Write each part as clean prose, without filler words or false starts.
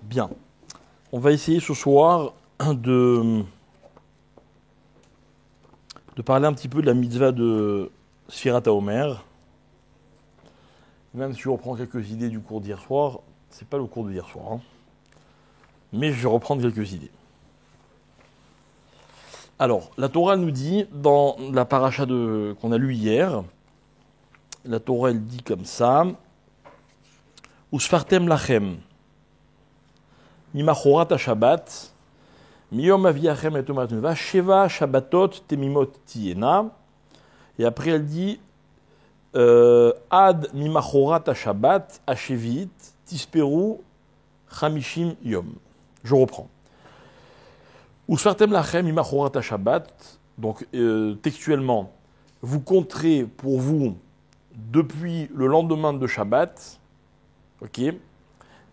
Bien. On va essayer ce soir de parler un petit peu de la mitzvah de Sfirat HaOmer. Même si je reprends quelques idées du cours d'hier soir, c'est pas le cours d'hier soir, hein. Mais je vais reprendre quelques idées. Alors, la Torah nous dit, dans la paracha qu'on a lu hier, la Torah elle dit comme ça, Usfartem lachem, mimachorat ha-shabbat, miyom aviachem et tomatunva, sheva shabbatot temimot tiena. Et après elle dit, ad mimachorat ha-shabbat, hashevit, tisperu, chamishim yom. Je reprends. Usfartem lachem mimachorat ha-shabbat, donc textuellement, vous compterez pour vous depuis le lendemain de Shabbat, ok,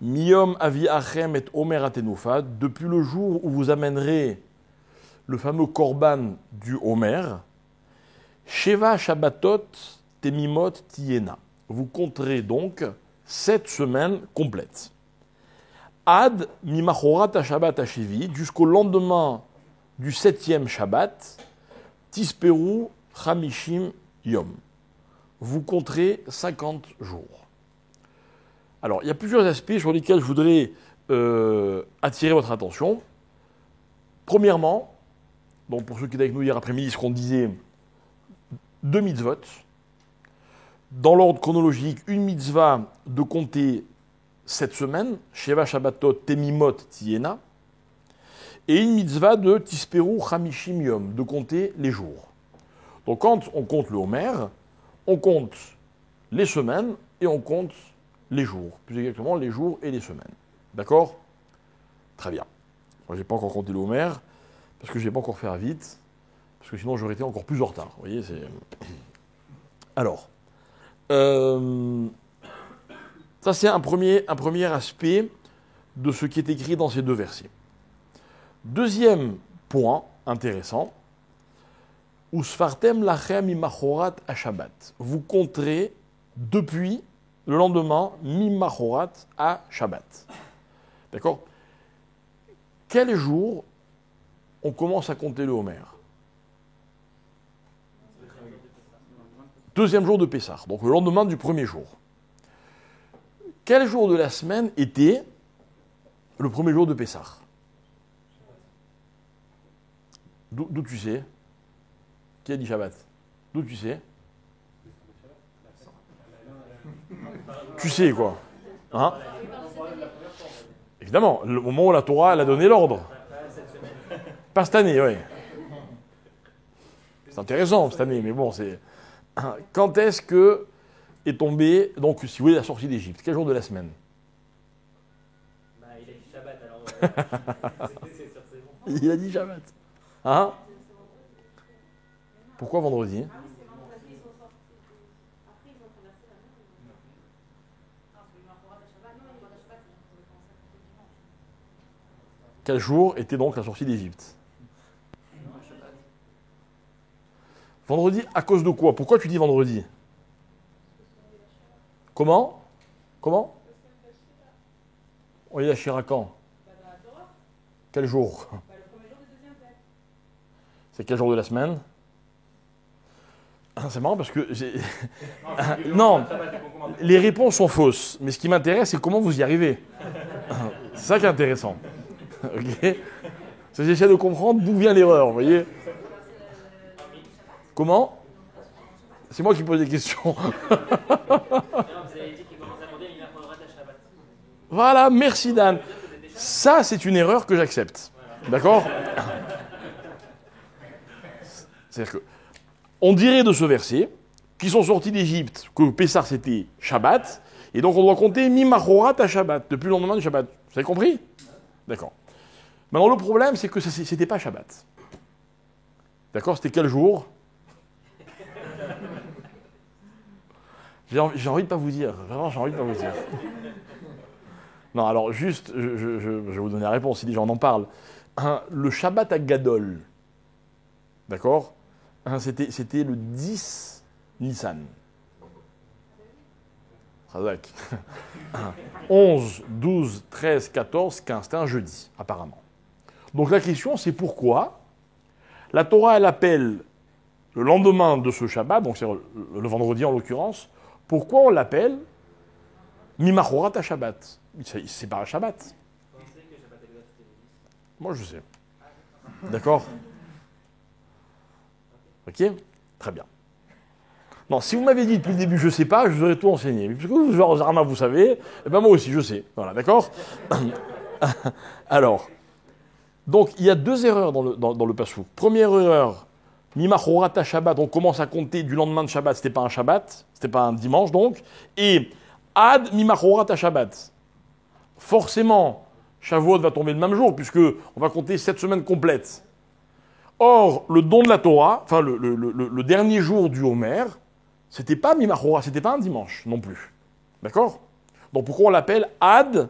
miyom aviachem et omer atenufa, depuis le jour où vous amènerez le fameux korban du Omer, sheva shabbatot temimot tiena. Vous compterez donc 7 semaines complètes. Ad mimachorat ha-shabbat hashevit, jusqu'au lendemain du 7e Shabbat, tisperu chamishim yom. Vous compterez 50 jours. Alors, il y a plusieurs aspects sur lesquels je voudrais attirer votre attention. Premièrement, donc pour ceux qui étaient avec nous hier après-midi, ce qu'on disait, 2 mitzvot. Dans l'ordre chronologique, une mitzvah de compter 7 semaines, Sheva Shabbatot Temimot Tiena, et une mitzvah de Tisperu Chamishim Yom, de compter les jours. Donc quand on compte le Homer, on compte les semaines et on compte les jours. Plus exactement, les jours et les semaines. D'accord ? Très bien. Moi, je n'ai pas encore compté le Homer, parce que je n'ai pas encore fait vite, parce que sinon j'aurais été encore plus en retard. Vous voyez, c'est... Alors, ça c'est un premier aspect de ce qui est écrit dans ces 2 versets. Deuxième point intéressant, Usfartem lachem mimachorat ha-shabbat. Vous compterez depuis le lendemain mimachorat ha-shabbat. D'accord ? Quel jour on commence à compter le Homer ? 2e jour de Pessah, donc le lendemain du 1er jour. Quel jour de la semaine était le 1er jour de Pessah ? D'où tu sais ? Qui a dit Shabbat ? D'où tu sais ? Tu sais quoi ? Hein ? Évidemment, le moment où la Torah elle a donné l'ordre. Pas cette année, oui. C'est intéressant cette année, mais bon, c'est... Quand est-ce que est tombé, donc si vous voulez, la sortie d'Égypte ? Quel jour de la semaine ? Il a dit Shabbat, alors... Il a dit Shabbat. Hein ? Pourquoi vendredi ? Quel jour était donc la sortie d'Égypte ? Vendredi, à cause de quoi ? Pourquoi tu dis vendredi ? Comment ? On est à Shira quand ? Quel jour ? C'est quel jour de la semaine ? C'est marrant parce que non, les réponses sont fausses. Mais ce qui m'intéresse, c'est comment vous y arrivez. C'est ça qui est intéressant. Ok ? J'essaie de comprendre d'où vient l'erreur, vous voyez ? Comment ? C'est moi qui pose des questions. Voilà, merci Dan. Ça, c'est une erreur que j'accepte. D'accord ? C'est-à-dire que on dirait de ce verset qu'ils sont sortis d'Égypte, que Pessah c'était Shabbat, et donc on doit compter mimachorat à Shabbat, depuis le lendemain du Shabbat. Vous avez compris ? D'accord. Maintenant, le problème, c'est que c'était pas Shabbat. D'accord ? C'était quel jour ? J'ai envie de pas vous dire. Vraiment, j'ai envie de pas vous dire. Non, alors juste, je vais vous donner la réponse si déjà on en parle. Le Shabbat à Gadol, d'accord ? C'était le 10 Nissan. Chazak. 11, 12, 13, 14, 15. C'était un jeudi, apparemment. Donc la question, c'est pourquoi la Torah, elle appelle le lendemain de ce Shabbat, donc c'est le vendredi en l'occurrence, pourquoi on l'appelle Mimachorat à Shabbat? C'est pas un Shabbat. Vous pensez que Shabbat Elot c'était le 10? Moi, je sais. D'accord? Ok? Très bien. Non, si vous m'avez dit depuis le début, je sais pas, je vous aurais tout enseigné. Mais puisque vous, genre, Zarma, vous savez, eh ben moi aussi, je sais. Voilà, d'accord? Alors, donc, il y a deux erreurs dans le Passouk. Première erreur, Mimachorata Shabbat, on commence à compter du lendemain de Shabbat, c'était pas un Shabbat, c'était pas un dimanche donc. Et Ad Mimachorata Shabbat. Forcément, Shavuot va tomber le même jour, puisque on va compter 7 semaines complètes. Or, le don de la Torah, enfin le dernier jour du Homer, c'était pas Mimachora, c'était pas un dimanche non plus. D'accord? Donc pourquoi on l'appelle Ad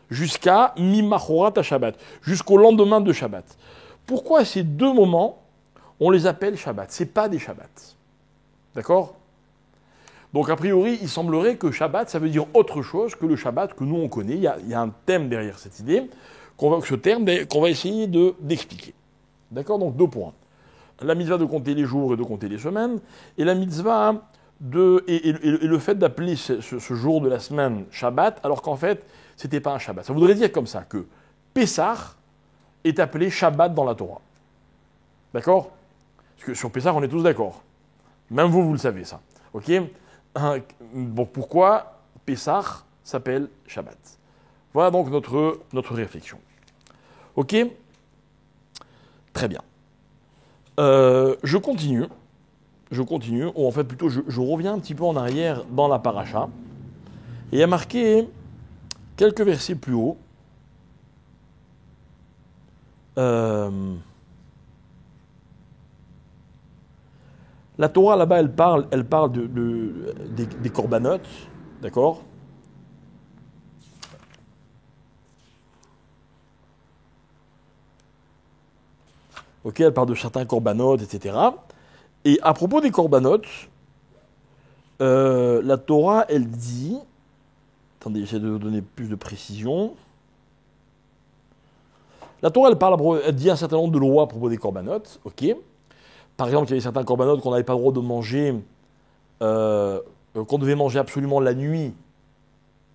jusqu'à Mimachorat à Shabbat, jusqu'au lendemain de Shabbat? Pourquoi ces deux moments, on les appelle Shabbat? C'est pas des Shabbats. D'accord? Donc a priori, il semblerait que Shabbat, ça veut dire autre chose que le Shabbat que nous on connaît. Il y a un thème derrière cette idée, qu'on va essayer d'expliquer. D'accord? Donc deux points. La mitzvah de compter les jours et de compter les semaines, et la mitzvah et le fait d'appeler ce jour de la semaine Shabbat, alors qu'en fait, c'était pas un Shabbat. Ça voudrait dire comme ça que Pessah est appelé Shabbat dans la Torah. D'accord? Parce que sur Pessah, on est tous d'accord. Même vous le savez, ça. Ok? Bon, pourquoi Pessah s'appelle Shabbat? Voilà donc notre réflexion. Ok? Très bien. Je continue, ou en fait plutôt je reviens un petit peu en arrière dans la paracha, et il y a marqué quelques versets plus haut, la Torah là-bas elle parle des corbanotes, d'accord? Ok, elle parle de certains corbanotes, etc. Et à propos des corbanotes, la Torah, elle dit... Attendez, j'essaie de vous donner plus de précision. La Torah, elle dit un certain nombre de lois à propos des corbanotes. Ok. Par exemple, il y avait certains corbanotes qu'on n'avait pas le droit de manger, qu'on devait manger absolument la nuit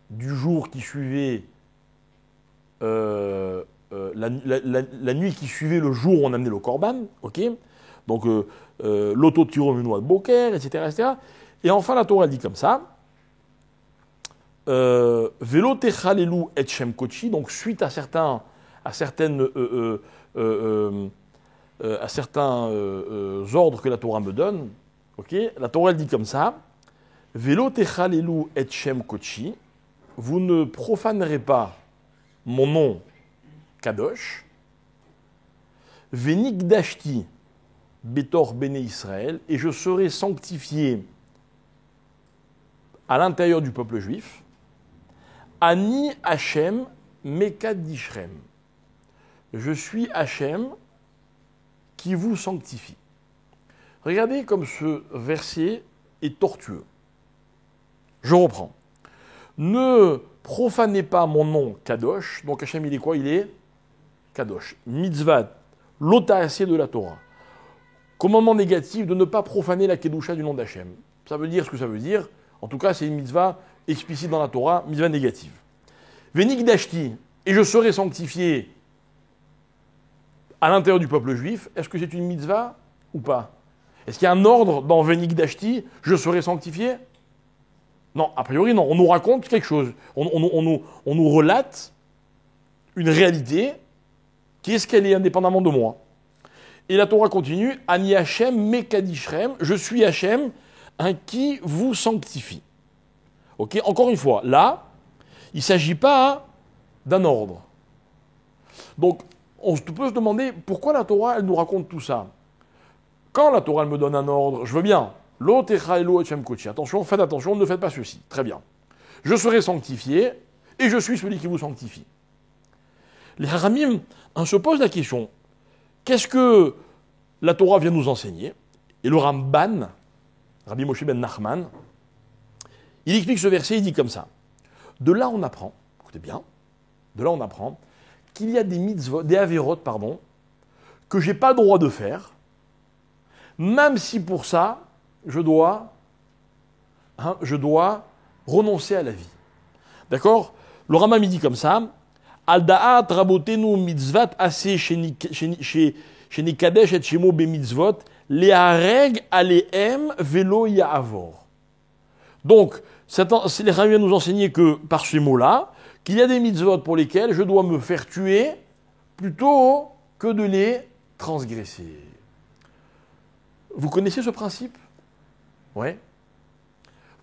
du jour qui suivait... la nuit qui suivait le jour où on amenait le korban, ok? Donc, l'autotiro de boker, etc., etc. Et enfin, la Torah dit comme ça, velo techalelu et shem kochi, donc suite à certains ordres que la Torah me donne, ok? La Torah elle dit comme ça, velo techalelu et shem kochi, vous ne profanerez pas mon nom Kadosh, Venigdashti Betor Bene Israël, et je serai sanctifié à l'intérieur du peuple juif, Ani Hachem Mekadishrem. Je suis Hachem qui vous sanctifie. Regardez comme ce verset est tortueux. Je reprends. Ne profanez pas mon nom Kadosh. Donc Hachem, il est quoi? Il est Kadosh. Mitzvah, l'otassé de la Torah. Commandement négatif de ne pas profaner la Kedusha du nom d'Hachem. Ça veut dire ce que ça veut dire. En tout cas, c'est une mitzvah explicite dans la Torah, mitzvah négative. Venigdashti, et je serai sanctifié à l'intérieur du peuple juif. Est-ce que c'est une mitzvah ou pas? Est-ce qu'il y a un ordre dans Venigdashti, je serai sanctifié? Non, a priori non. On nous raconte quelque chose. On nous relate une réalité qui est ce qu'elle est indépendamment de moi. Et la Torah continue, Ani Hachem Mekadishrem, je suis Hachem, qui vous sanctifie. Ok, encore une fois, là, il ne s'agit pas d'un ordre. Donc, on peut se demander pourquoi la Torah, elle nous raconte tout ça. Quand la Torah, elle me donne un ordre, je veux bien. Attention, faites attention, ne faites pas ceci. Très bien. Je serai sanctifié et je suis celui qui vous sanctifie. Les Haramim se posent la question, qu'est-ce que la Torah vient nous enseigner? Et le Ramban, Rabbi Moshe ben Nachman, Il explique ce verset, il dit comme ça. De là on apprend, écoutez bien, de là on apprend qu'il y a des mitzvot, des avérotes, pardon, que j'ai pas le droit de faire, même si pour ça, je dois renoncer à la vie. D'accord? Le Rambam dit comme ça, Al da'at rabotenu mitzvat assez chez Nikadesh et Shemo be mitzvot, lehareg alehem velo ya'avor. Donc, les Rambam nous enseigner que par ces mots-là, qu'il y a des mitzvot pour lesquels je dois me faire tuer plutôt que de les transgresser. Vous connaissez ce principe? Ouais.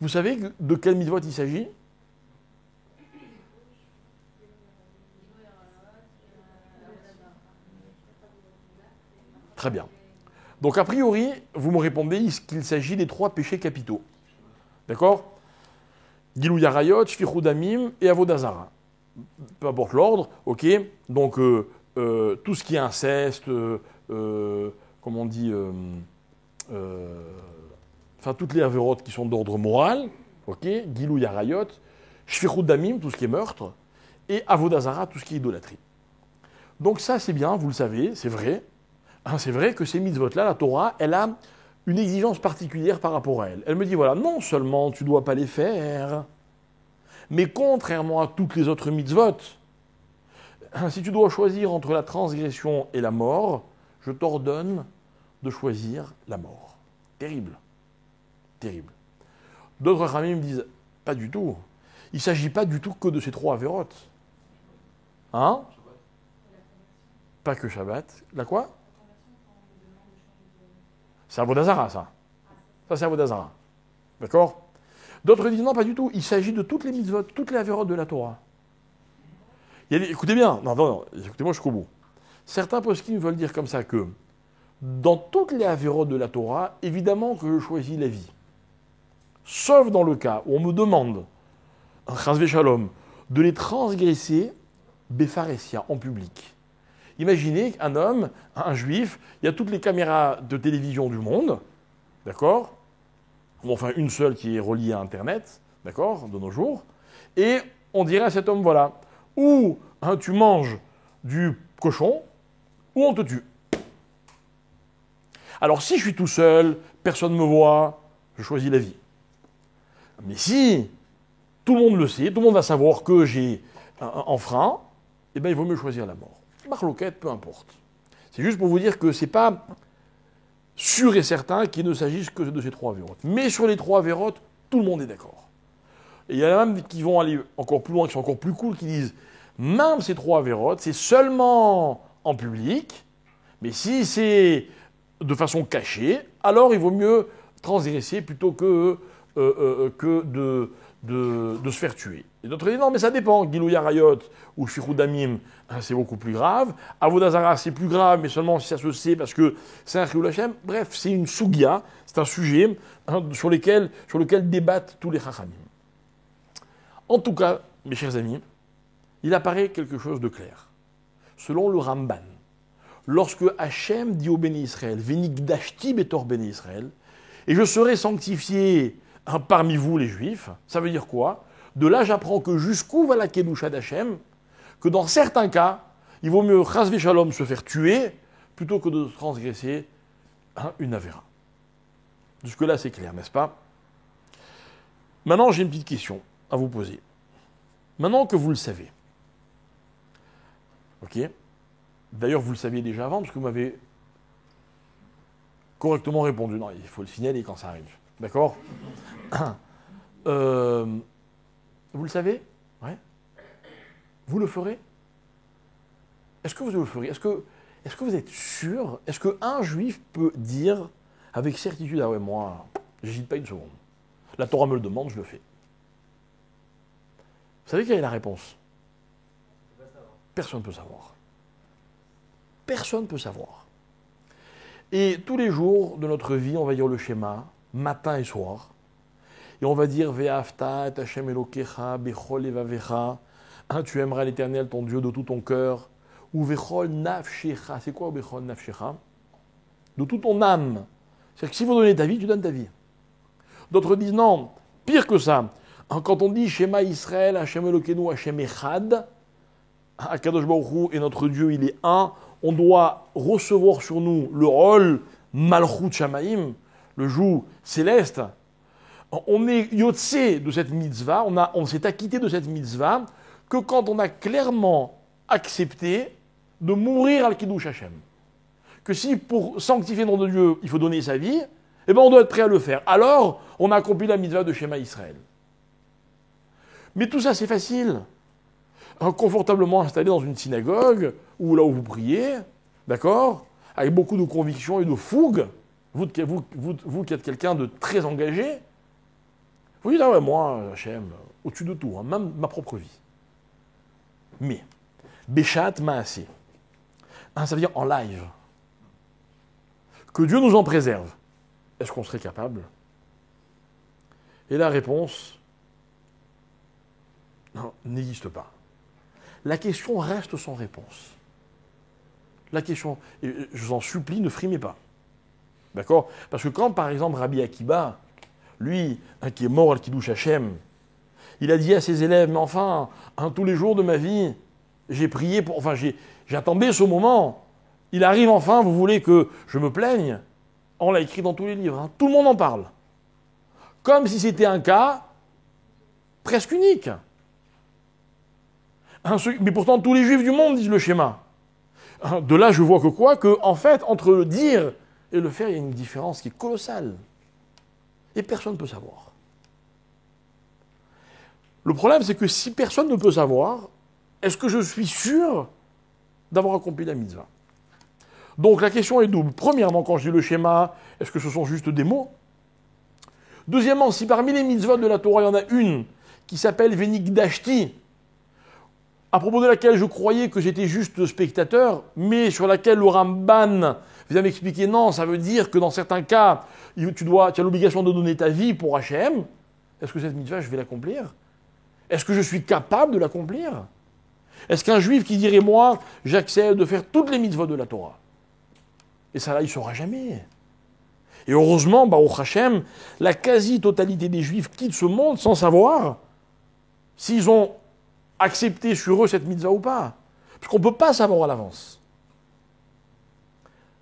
Vous savez de quel mitzvot il s'agit? Très bien. Donc, a priori, vous me répondez qu'il s'agit des 3 péchés capitaux. D'accord? Gilou Yarayot, Shfichud Damim et Avodazara. Peu importe l'ordre, ok? Donc, tout ce qui est inceste, comment on dit, enfin, toutes les avérotes qui sont d'ordre moral, ok? Gilou Yarayot, Shfichud Damim, tout ce qui est meurtre, et Avodazara, tout ce qui est idolâtrie. Donc, ça, c'est bien, vous le savez, c'est vrai. C'est vrai que ces mitzvot-là, la Torah, elle a une exigence particulière par rapport à elle. Elle me dit, voilà, non seulement tu ne dois pas les faire, mais contrairement à toutes les autres mitzvot, si tu dois choisir entre la transgression et la mort, je t'ordonne de choisir la mort. Terrible. Terrible. D'autres ramim me disent, pas du tout. Il ne s'agit pas du tout que de ces 3 avérotes. Hein? Pas que Shabbat. La quoi? C'est Avodazara, ça. Ça, c'est Avodazara. D'accord? D'autres disent non, pas du tout. Il s'agit de toutes les mitzvot, toutes les avérotes de la Torah. Écoutez bien, non, écoutez-moi jusqu'au bout. Certains poskim veulent dire comme ça que dans toutes les avérotes de la Torah, évidemment que je choisis la vie. Sauf dans le cas où on me demande, chas v'shalom, de les transgresser befaresia, en public. Imaginez un homme, un juif, il y a toutes les caméras de télévision du monde, d'accord? Ou enfin une seule qui est reliée à Internet, d'accord, de nos jours, et on dirait à cet homme, voilà, ou tu manges du cochon, ou on te tue. Alors si je suis tout seul, personne ne me voit, je choisis la vie. Mais si tout le monde le sait, tout le monde va savoir que j'ai enfreint, eh bien il vaut mieux choisir la mort. Marloquette, peu importe. C'est juste pour vous dire que ce n'est pas sûr et certain qu'il ne s'agisse que de ces 3 avérotes. Mais sur les 3 avérotes, tout le monde est d'accord. Et il y en a même qui vont aller encore plus loin, qui sont encore plus cool, qui disent même ces 3 avérotes, c'est seulement en public, mais si c'est de façon cachée, alors il vaut mieux transgresser plutôt que de se faire tuer. Et d'autres disent non, mais ça dépend. Gilou Yarayot ou Shfichud Damim, c'est beaucoup plus grave. Avodazara, c'est plus grave, mais seulement si ça se sait parce que c'est un Chilul Hashem. Bref, c'est une sugia, c'est un sujet sur lequel débattent tous les chachamim. En tout cas, mes chers amis, il apparaît quelque chose de clair. Selon le Ramban, lorsque Hachem dit au Béni Israël, Venikdashti betor Béni Israël, et je serai sanctifié parmi vous les Juifs, ça veut dire quoi? De là, j'apprends que jusqu'où va la Kedusha d'Hachem, que dans certains cas, il vaut mieux chas v'shalom se faire tuer plutôt que de transgresser une avéra. Jusque-là, c'est clair, n'est-ce pas? Maintenant, j'ai une petite question à vous poser. Maintenant que vous le savez, ok? D'ailleurs, vous le saviez déjà avant, parce que vous m'avez correctement répondu. Non, il faut le signaler quand ça arrive. D'accord? Vous le savez? Ouais. Vous le ferez? Est-ce que vous le ferez? Est-ce que vous êtes sûr? Est-ce qu'un juif peut dire avec certitude, ah ouais, moi, j'hésite pas une seconde. La Torah me le demande, je le fais. Vous savez quelle est la réponse? Personne ne peut savoir. Personne ne peut savoir. Et tous les jours de notre vie, on va dire le schéma, matin et soir. Et on va dire Ve'afta et Hashem Elokecha bechol levavecha. Tu aimeras l'Éternel, ton Dieu, de tout ton cœur. Ou Vechol nafshecha. C'est quoi Vechol nafshecha? De toute ton âme. C'est-à-dire que si vous donnez ta vie, tu donnes ta vie. D'autres disent non, pire que ça. Quand on dit Shema Israël, Hashem Elokeinu, Hashem Echad, Akadosh Baruch Hu et notre Dieu, il est un, on doit recevoir sur nous le rôle Malchut Shamaim, le joug céleste. On est yotse de cette mitzvah, on s'est acquitté de cette mitzvah que quand on a clairement accepté de mourir al Kiddush Hashem. Que si pour sanctifier le nom de Dieu, il faut donner sa vie, eh ben on doit être prêt à le faire. Alors, on a accompli la mitzvah de Shema Israël. Mais tout ça, c'est facile. Confortablement installé dans une synagogue, ou là où vous priez, d'accord, avec beaucoup de conviction et de fougue, vous qui êtes quelqu'un de très engagé, vous dites, ah ouais, moi, Hachem, au-dessus de tout, hein, même ma propre vie. Mais, Béchat Maasé, ça veut dire en live. Que Dieu nous en préserve. Est-ce qu'on serait capable? Et la réponse, non, n'existe pas. La question reste sans réponse. La question, et je vous en supplie, ne frimez pas. D'accord? Parce que quand, par exemple, Rabbi Akiba, lui, qui est mort al Kiddush Hashem, il a dit à ses élèves, mais enfin, tous les jours de ma vie, j'ai prié pour, j'attendais ce moment. Il arrive enfin, vous voulez que je me plaigne? On l'a écrit dans tous les livres, hein. Tout le monde en parle. Comme si c'était un cas presque unique. Mais pourtant, tous les juifs du monde disent le schéma. De là, je vois que quoi? Que, en fait, entre le dire et le faire, il y a une différence qui est colossale. Et personne ne peut savoir. Le problème, c'est que si personne ne peut savoir, est-ce que je suis sûr d'avoir accompli la mitzvah? Donc la question est double. Premièrement, quand je dis le schéma, est-ce que ce sont juste des mots? Deuxièmement, si parmi les mitzvot de la Torah, il y en a une qui s'appelle Venigdashti, à propos de laquelle je croyais que j'étais juste spectateur, mais sur laquelle le Ramban vient m'expliquer non, ça veut dire que dans certains cas, tu as l'obligation de donner ta vie pour Hachem. Est-ce que cette mitzvah, je vais l'accomplir? Est-ce que je suis capable de l'accomplir? Est-ce qu'un juif qui dirait moi, j'accepte de faire toutes les mitzvot de la Torah? Et ça là, il ne saura jamais. Et heureusement, Baruch Hashem, la quasi-totalité des juifs quittent ce monde sans savoir s'ils ont accepté sur eux cette mitzvah ou pas. Parce qu'on ne peut pas savoir à l'avance.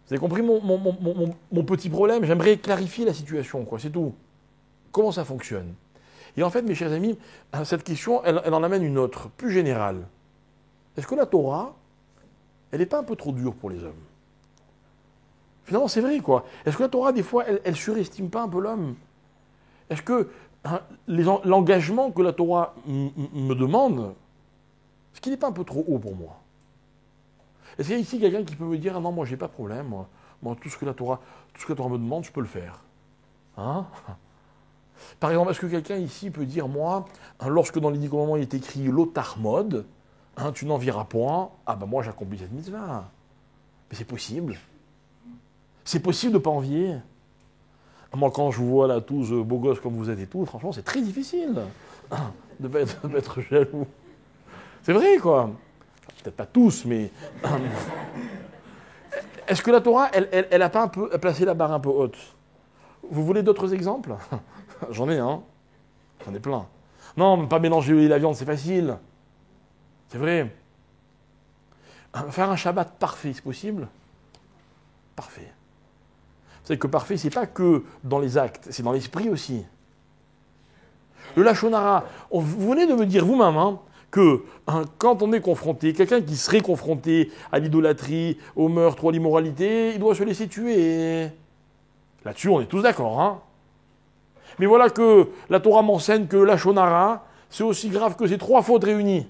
Vous avez compris mon petit problème? J'aimerais clarifier la situation, quoi, c'est tout. Comment ça fonctionne? Et en fait, mes chers amis, cette question, elle en amène une autre, plus générale. Est-ce que la Torah, elle n'est pas un peu trop dure pour les hommes? Finalement, c'est vrai, quoi. Est-ce que la Torah, des fois, elle surestime pas un peu l'homme? Est-ce que l'engagement que la Torah me demande, est-ce qu'il n'est pas un peu trop haut pour moi? Est-ce qu'il y a ici quelqu'un qui peut me dire, ah non, moi, j'ai pas de problème, moi tout ce que la Torah me demande, je peux le faire. Hein? Par exemple, est-ce que quelqu'un ici peut dire, moi, lorsque dans les 10 commandements il est écrit l'otarmod, tu n'en viras point, ah ben moi j'accomplis cette mitzvah. Mais c'est possible. C'est possible de ne pas envier. Moi, quand je vous vois là tous beaux gosses comme vous êtes et tout, franchement, c'est très difficile de ne pas être jaloux. C'est vrai, quoi. Peut-être pas tous, mais... Est-ce que la Torah, elle n'a pas un peu placé la barre un peu haute? Vous voulez d'autres exemples? J'en ai, hein. J'en ai plein. Non, pas mélanger l'huile et la viande, c'est facile. C'est vrai. Faire un Shabbat parfait, c'est possible? Parfait. Vous savez que parfait, c'est pas que dans les actes, c'est dans l'esprit aussi. Le Lachon Hara, vous venez de me dire vous-même hein, que quand on est confronté, quelqu'un qui serait confronté à l'idolâtrie, au meurtre ou à l'immoralité, il doit se laisser tuer. Là-dessus, on est tous d'accord. Hein. Mais voilà que la Torah m'enseigne que le Lachon Hara, c'est aussi grave que ces 3 fautes réunies.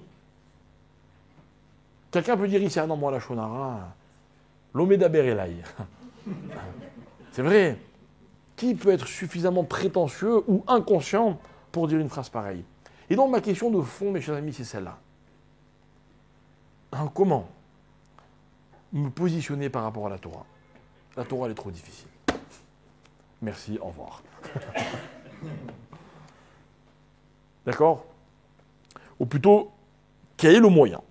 Quelqu'un peut dire ici, ah non, moi, la Lachon Hara, l'Omeda Berelai. C'est vrai. Qui peut être suffisamment prétentieux ou inconscient pour dire une phrase pareille? Et donc, ma question de fond, mes chers amis, c'est celle-là. Comment me positionner par rapport à la Torah? La Torah, elle est trop difficile. Merci, au revoir. D'accord? Ou plutôt, quel est le moyen?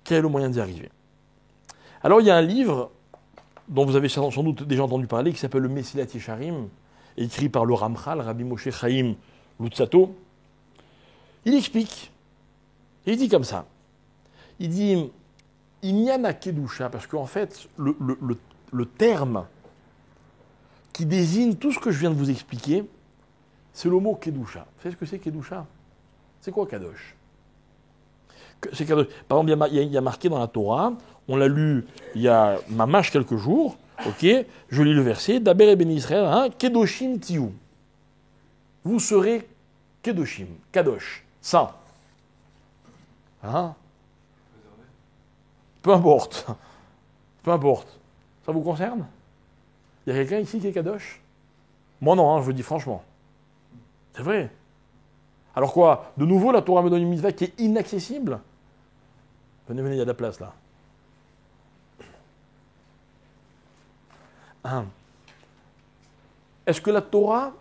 Quel est le moyen d'y arriver? Alors, il y a un livre dont vous avez sans doute déjà entendu parler, qui s'appelle le Mesilat Yesharim, écrit par le Ramchal, Rabbi Moshe Chaim Luzzatto. Il explique. Il dit comme ça. Il dit, il n'y en a Kedusha, parce qu'en fait, le terme qui désigne tout ce que je viens de vous expliquer, c'est le mot Kedusha. Vous savez ce que c'est Kedusha? C'est quoi Kadosh? C'est Kadosh. Par exemple, il y a marqué dans la Torah, on l'a lu il y a mamash quelques jours, ok, je lis le verset, Daber et Ben Israël, hein, Kedoshim Tiou. Vous serez Kedoshim, Kadosh, saint. Hein? Peu importe. Peu importe. Ça vous concerne? Il y a quelqu'un ici qui est Kadosh? Moi non, hein, je vous dis franchement. C'est vrai. Alors quoi? De nouveau, la Torah me donne une mitzvah qui est inaccessible? Venez, il y a de la place là. Est-ce que la Torah,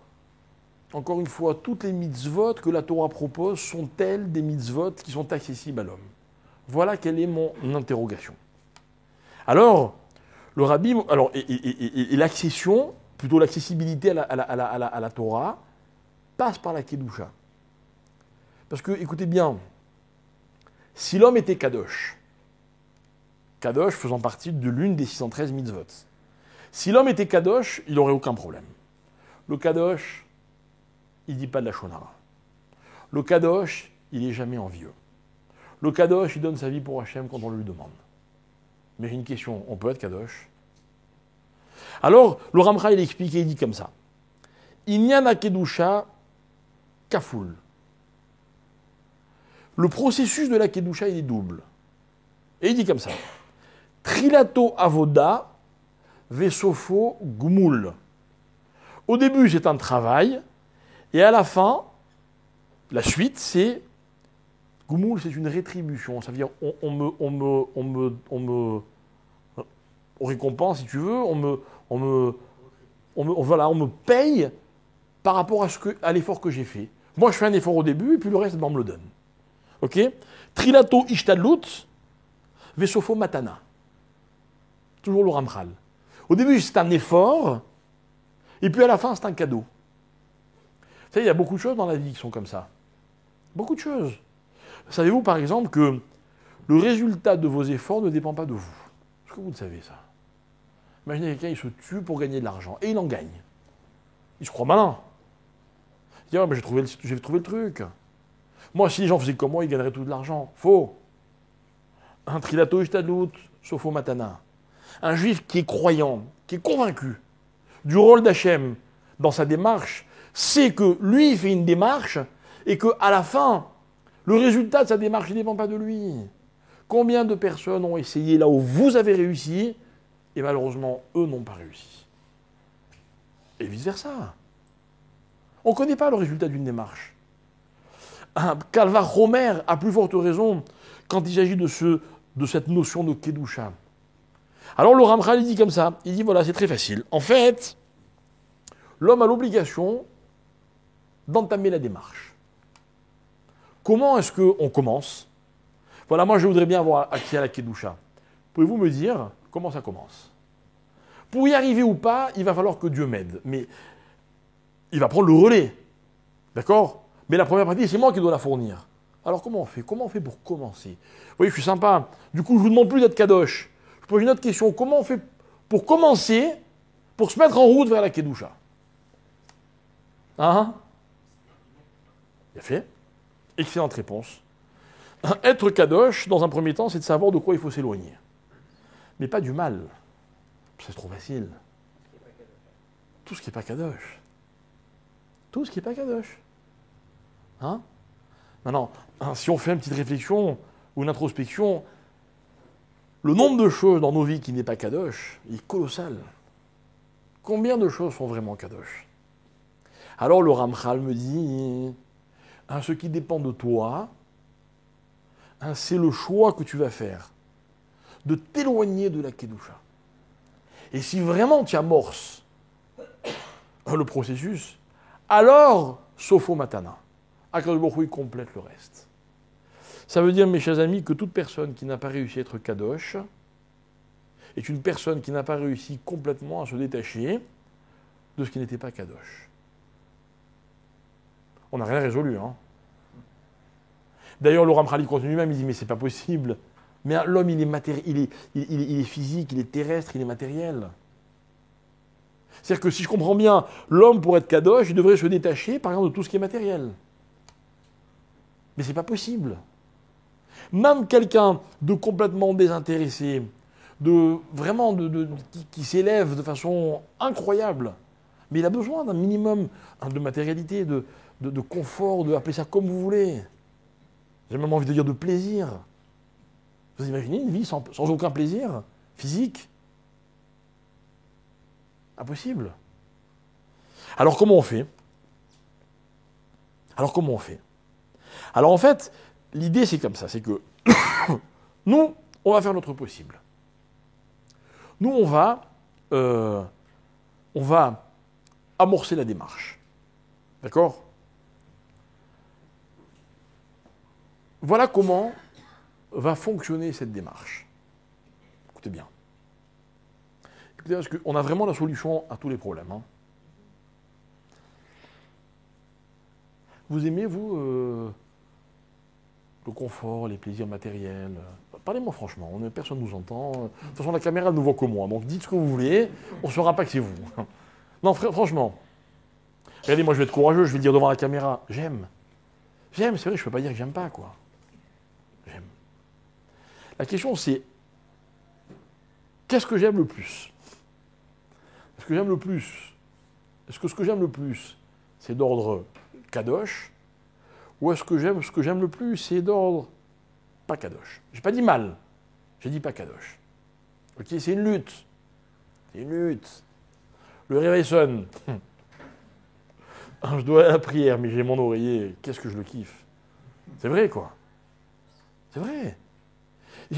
encore une fois, toutes les mitzvot que la Torah propose sont-elles des mitzvot qui sont accessibles à l'homme? Voilà quelle est mon interrogation. Alors, le rabbi, et l'accession, plutôt l'accessibilité à la Torah, passe par la Kedusha. Parce que, écoutez bien, si l'homme était Kadosh, Kadosh faisant partie de l'une des 613 mitzvot, si l'homme était Kadosh, il n'aurait aucun problème. Le Kadosh, il ne dit pas de la Shonara. Le Kadosh, il n'est jamais envieux. Le Kadosh, il donne sa vie pour Hachem quand on le lui demande. Mais j'ai une question, on peut être Kadosh? Alors, le Ramcha, il explique et il dit comme ça. Il n'y en a Kedusha Kafoul. Le processus de la Kedusha, il est double. Et il dit comme ça. Trilato avoda vesofo gmoul. Au début, c'est un travail, et à la fin, la suite, c'est gmoul, c'est une rétribution. Ça veut dire, on récompense, si tu veux, on me paye par rapport à l'effort que j'ai fait. Moi, je fais un effort au début, et puis le reste, on me le donne. Ok? Trilato ishtadlut vesofo matana. Toujours le Ramchal. Au début, c'est un effort, et puis à la fin, c'est un cadeau. Vous savez, il y a beaucoup de choses dans la vie qui sont comme ça. Beaucoup de choses. Savez-vous, par exemple, que le résultat de vos efforts ne dépend pas de vous? Est-ce que vous le savez, ça? Imaginez quelqu'un, il se tue pour gagner de l'argent, et il en gagne. Il se croit malin. Il dit, ah, mais j'ai trouvé le truc. Moi, si les gens faisaient comme moi, ils gagneraient tout de l'argent. Faux. Un trilato ishtadlut, sofo matana. Un juif qui est croyant, qui est convaincu du rôle d'Hachem dans sa démarche, sait que lui, il fait une démarche et qu'à la fin, le résultat de sa démarche ne dépend pas de lui. Combien de personnes ont essayé là où vous avez réussi et malheureusement, eux n'ont pas réussi? Et vice-versa. On ne connaît pas le résultat d'une démarche. Calva Romer a plus forte raison quand il s'agit de cette notion de Kedusha. Alors le Ramchal, il dit comme ça, il dit voilà, c'est très facile. En fait, l'homme a l'obligation d'entamer la démarche. Comment est-ce qu'on commence? Voilà, moi je voudrais bien avoir accès à la Kedusha. Pouvez-vous me dire comment ça commence? Pour y arriver ou pas, il va falloir que Dieu m'aide. Mais il va prendre le relais. D'accord? Mais la première partie, c'est moi qui dois la fournir. Alors comment on fait? Comment on fait pour commencer? Vous voyez, je suis sympa. Du coup, je ne vous demande plus d'être Kadosh. Je pose une autre question. Comment on fait pour commencer, pour se mettre en route vers la Kedusha? Hein? Bien fait. Excellente réponse. Être Kadosh, dans un premier temps, c'est de savoir de quoi il faut s'éloigner. Mais pas du mal. C'est trop facile. Tout ce qui n'est pas Kadosh. Tout ce qui n'est pas Kadosh. Hein? Maintenant, si on fait une petite réflexion ou une introspection, le nombre de choses dans nos vies qui n'est pas Kadosh est colossal. Combien de choses sont vraiment Kadosh? Alors le Ramchal me dit, ce qui dépend de toi, c'est le choix que tu vas faire de t'éloigner de la Kedusha. Et si vraiment tu amorces le processus, alors, sofo matana, Akadosh Baruch Hu complète le reste. Ça veut dire, mes chers amis, que toute personne qui n'a pas réussi à être Kadosh est une personne qui n'a pas réussi complètement à se détacher de ce qui n'était pas Kadosh. On n'a rien résolu, hein. D'ailleurs, le Ramchal continue lui-même, il dit mais c'est pas possible. Mais l'homme, il est il est physique, il est terrestre, il est matériel. C'est-à-dire que si je comprends bien, l'homme pour être kadosh, il devrait se détacher, par exemple, de tout ce qui est matériel. Mais c'est pas possible. Même quelqu'un de complètement désintéressé, qui s'élève de façon incroyable, mais il a besoin d'un minimum de matérialité, de confort, appelez ça comme vous voulez. J'ai même envie de dire de plaisir. Vous imaginez une vie sans aucun plaisir physique? Impossible. Alors comment on fait? Alors en fait, l'idée c'est comme ça, c'est que nous, on va faire notre possible. Nous, on va amorcer la démarche. D'accord? Voilà comment va fonctionner cette démarche. Écoutez bien. Écoutez, parce qu'on a vraiment la solution à tous les problèmes. Hein. Vous aimez, vous, le confort, les plaisirs matériels? Parlez-moi franchement, personne ne nous entend. De toute façon, la caméra ne nous voit que moi, donc dites ce que vous voulez, on ne saura pas que c'est vous. Non, franchement. Regardez, moi je vais être courageux, je vais le dire devant la caméra. J'aime, c'est vrai, je ne peux pas dire que j'aime pas, quoi. J'aime. La question c'est, qu'est-ce que j'aime le plus? Est-ce que ce que j'aime le plus, c'est d'ordre kadosh, ou est-ce que ce que j'aime le plus, c'est d'ordre pas kadosh? J'ai pas dit mal, j'ai dit pas kadosh. Ok, c'est une lutte. Le réveil sonne. Je dois aller à la prière, mais j'ai mon oreiller. Qu'est-ce que je le kiffe? C'est vrai, quoi. C'est vrai.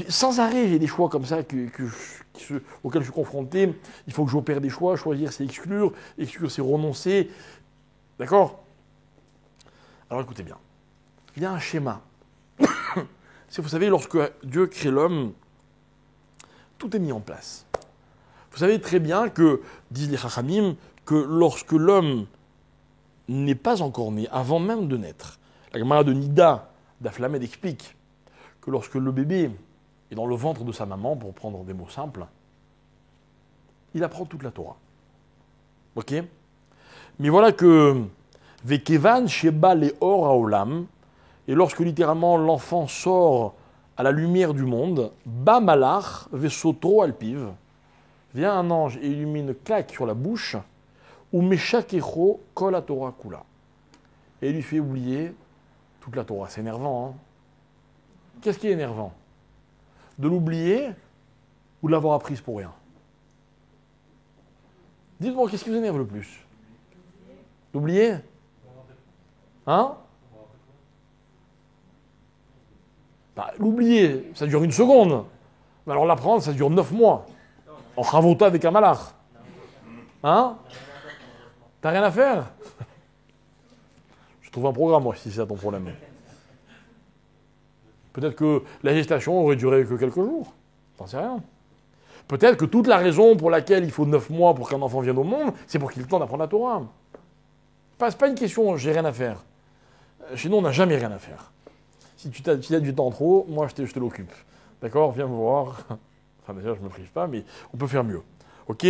Sans arrêt, j'ai des choix comme ça auxquels je suis confronté. Il faut que j'opère des choix. Choisir, c'est exclure. Exclure, c'est renoncer. D'accord? Alors écoutez bien. Il y a un schéma. Vous savez, lorsque Dieu crée l'homme, tout est mis en place. Vous savez très bien que, disent les Chachamim, que lorsque l'homme n'est pas encore né, avant même de naître, la Gemara de Nida, d'Aflamed explique que lorsque le bébé est dans le ventre de sa maman, pour prendre des mots simples, il apprend toute la Torah. Ok? Mais voilà que Vekevan Sheba Leor Haolam, et lorsque littéralement l'enfant sort à la lumière du monde, Ba Malach Vesotro Alpiv, vient un ange et illumine claque sur la bouche, ou Meshakecho Kol Torah Kula. Et il lui fait oublier toute la Torah. C'est énervant, hein? Qu'est-ce qui est énervant? De l'oublier ou de l'avoir apprise pour rien? Dites-moi, qu'est-ce qui vous énerve le plus? L'oublier? Hein? Bah, l'oublier, ça dure une seconde. Mais alors l'apprendre, ça dure 9 mois. En chavota avec un malach. Hein? T'as rien à faire? Je trouve un programme, moi, si c'est ça ton problème. Peut-être que la gestation aurait duré que quelques jours. T'en sais rien. Peut-être que toute la raison pour laquelle il faut 9 mois pour qu'un enfant vienne au monde, c'est pour qu'il ait le temps d'apprendre la Torah. C'est pas une question, j'ai rien à faire. Chez nous, on n'a jamais rien à faire. Si tu as du temps trop, moi, je te l'occupe. D'accord? Viens me voir. Enfin, déjà, je ne me prive pas, mais on peut faire mieux. Ok?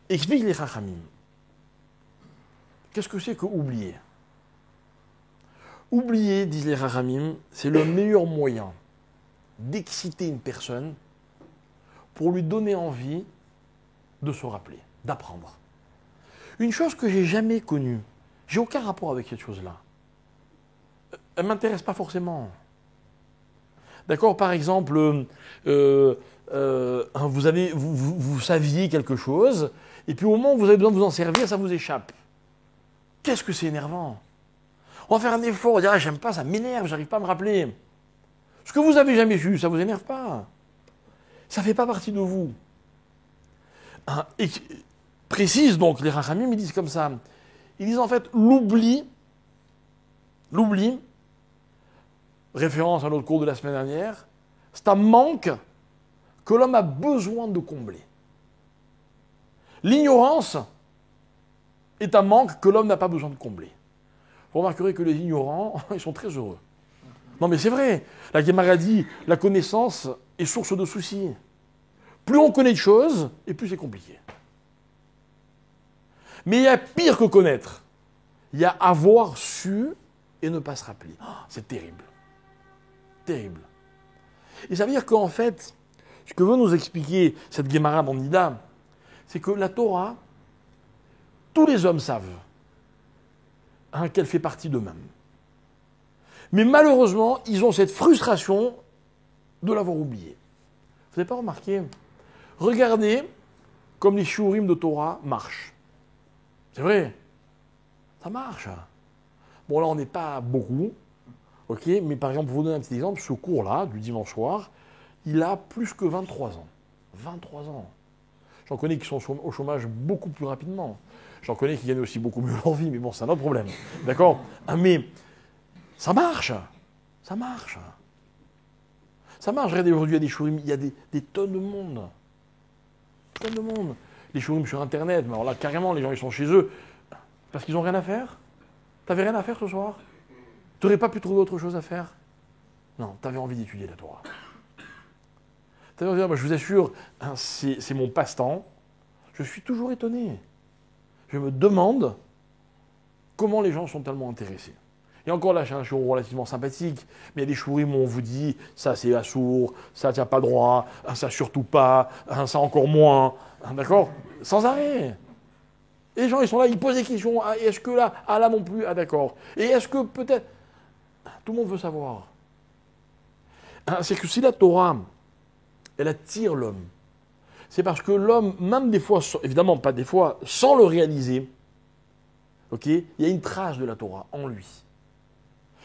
Explique les Chachamim. Qu'est-ce que c'est que oublier? Oublier, disent les Chachamim, c'est le meilleur moyen d'exciter une personne pour lui donner envie de se rappeler, d'apprendre. Une chose que j'ai jamais connue, j'ai aucun rapport avec cette chose-là. Elle ne m'intéresse pas forcément. D'accord? Par exemple, vous saviez quelque chose, et puis au moment où vous avez besoin de vous en servir, ça vous échappe. Qu'est-ce que c'est énervant? On va faire un effort, on va dire, ah, j'aime pas, ça m'énerve, j'arrive pas à me rappeler. Ce que vous avez jamais vu, ça vous énerve pas. Ça fait pas partie de vous. Et précise donc, les Rachamim, ils disent comme ça. Ils disent en fait, l'oubli, référence à notre cours de la semaine dernière, c'est un manque que l'homme a besoin de combler. L'ignorance est un manque que l'homme n'a pas besoin de combler. vous remarquerez que les ignorants, ils sont très heureux. Non mais c'est vrai, la Guémara dit, la connaissance est source de soucis. Plus on connaît de choses, et plus c'est compliqué. Mais il y a pire que connaître. Il y a avoir su et ne pas se rappeler. Oh, c'est terrible. Terrible. Et ça veut dire qu'en fait, ce que veut nous expliquer cette Guémara dans Nida, c'est que la Torah, tous les hommes savent qu'elle fait partie d'eux-mêmes. Mais malheureusement, ils ont cette frustration de l'avoir oublié. Vous n'avez pas remarqué? Regardez comme les shiurim de Torah marchent. C'est vrai, ça marche. Bon là, on n'est pas beaucoup, ok, mais par exemple, pour vous donner un petit exemple, ce cours-là, du dimanche soir, il a plus que 23 ans. 23 ans. J'en connais qui sont au chômage beaucoup plus rapidement. J'en connais qui gagnent aussi beaucoup mieux leur vie, mais bon, c'est un autre problème. D'accord? Mais ça marche. Ça marche. Ça marche. Regardez, aujourd'hui, il y a des shiurim, il y a des tonnes de monde. Tonnes de monde. Les shiurim sur Internet, mais alors là, carrément, les gens, ils sont chez eux. Parce qu'ils n'ont rien à faire. T'avais rien à faire ce soir? Tu n'aurais pas pu trouver autre chose à faire? Non, tu avais envie d'étudier la Torah. Tu avais envie de dire, je vous assure, c'est mon passe-temps. Je suis toujours étonné. Je me demande comment les gens sont tellement intéressés. Et encore là, j'ai un shiur relativement sympathique, mais il y a des shiurim où on vous dit, ça c'est assourd, ça tient pas droit, ça surtout pas, ça encore moins, d'accord? Sans arrêt. Et les gens, ils sont là, ils posent des questions. Ah, est-ce que là, ah là non plus, ah d'accord. Et est-ce que peut-être, tout le monde veut savoir. C'est que si la Torah, elle attire l'homme, c'est parce que l'homme, même des fois, évidemment pas des fois, sans le réaliser, ok, il y a une trace de la Torah en lui.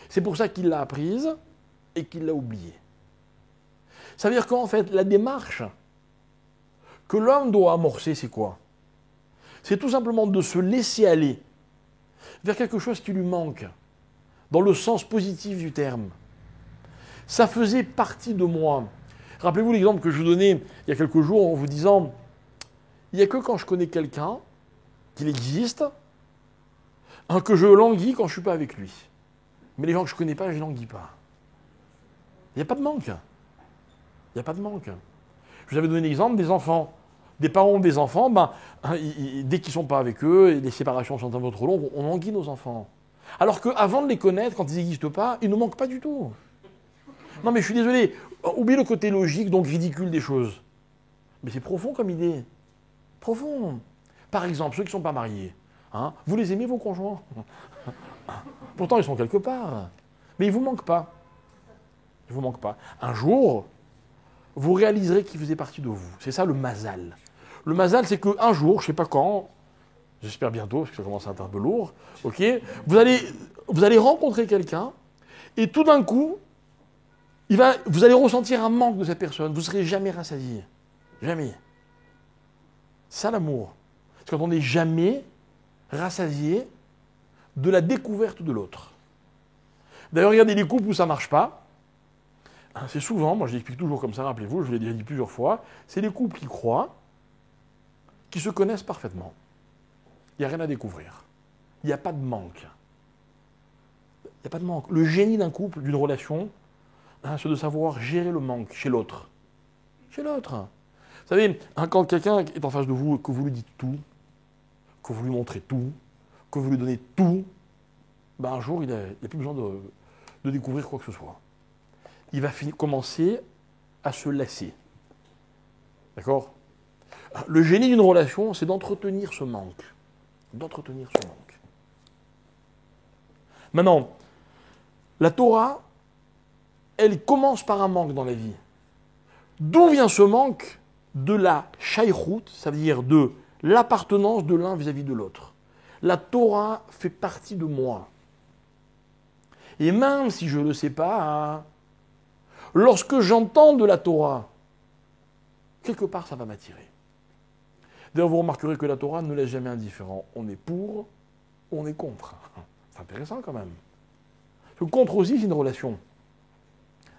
C'est pour ça qu'il l'a apprise et qu'il l'a oubliée. Ça veut dire qu'en fait, la démarche que l'homme doit amorcer, c'est quoi? C'est tout simplement de se laisser aller vers quelque chose qui lui manque, dans le sens positif du terme. Ça faisait partie de moi. Rappelez-vous l'exemple que je vous donnais il y a quelques jours en vous disant, il n'y a que quand je connais quelqu'un, qu'il existe, que je languis quand je ne suis pas avec lui. Mais les gens que je ne connais pas, je ne languis pas. Il n'y a pas de manque. Il n'y a pas de manque. Je vous avais donné l'exemple des enfants. Des parents ont des enfants, dès qu'ils ne sont pas avec eux, et les séparations sont un peu trop longues, on languit nos enfants. Alors qu'avant de les connaître, quand ils n'existent pas, ils ne manquent pas du tout. Non mais je suis désolé, oubliez le côté logique, donc ridicule des choses. Mais c'est profond comme idée. Profond. Par exemple, ceux qui ne sont pas mariés, vous les aimez vos conjoints? Pourtant ils sont quelque part. Mais ils ne vous manquent pas. Ils ne vous manquent pas. Un jour, vous réaliserez qu'ils faisaient partie de vous. C'est ça le mazal. Le mazal, c'est qu'un jour, je ne sais pas quand, j'espère bientôt, parce que ça commence à être un peu lourd, ok, vous allez rencontrer quelqu'un, et tout d'un coup, vous allez ressentir un manque de cette personne. Vous ne serez jamais rassasié. Jamais. C'est ça l'amour. C'est quand on n'est jamais rassasié de la découverte de l'autre. D'ailleurs, regardez les couples où ça ne marche pas. C'est souvent, moi je l'explique toujours comme ça, rappelez-vous, je vous l'ai déjà dit plusieurs fois, c'est les couples qui croient, qui se connaissent parfaitement. Il n'y a rien à découvrir. Il n'y a pas de manque. Il n'y a pas de manque. Le génie d'un couple, d'une relation, c'est de savoir gérer le manque chez l'autre. Chez l'autre. Vous savez, quand quelqu'un est en face de vous, que vous lui dites tout, que vous lui montrez tout, que vous lui donnez tout, un jour, il n'a plus besoin de découvrir quoi que ce soit. Il va commencer à se lasser. D'accord? Le génie d'une relation, c'est d'entretenir ce manque. D'entretenir ce manque. Maintenant, la Torah, elle commence par un manque dans la vie. D'où vient ce manque? De la shaïchout, ça veut dire de l'appartenance de l'un vis-à-vis de l'autre. La Torah fait partie de moi. Et même si je ne le sais pas, lorsque j'entends de la Torah, quelque part ça va m'attirer. D'ailleurs, vous remarquerez que la Torah ne laisse jamais indifférent. On est pour, on est contre. C'est intéressant quand même. Le contre aussi, c'est une relation.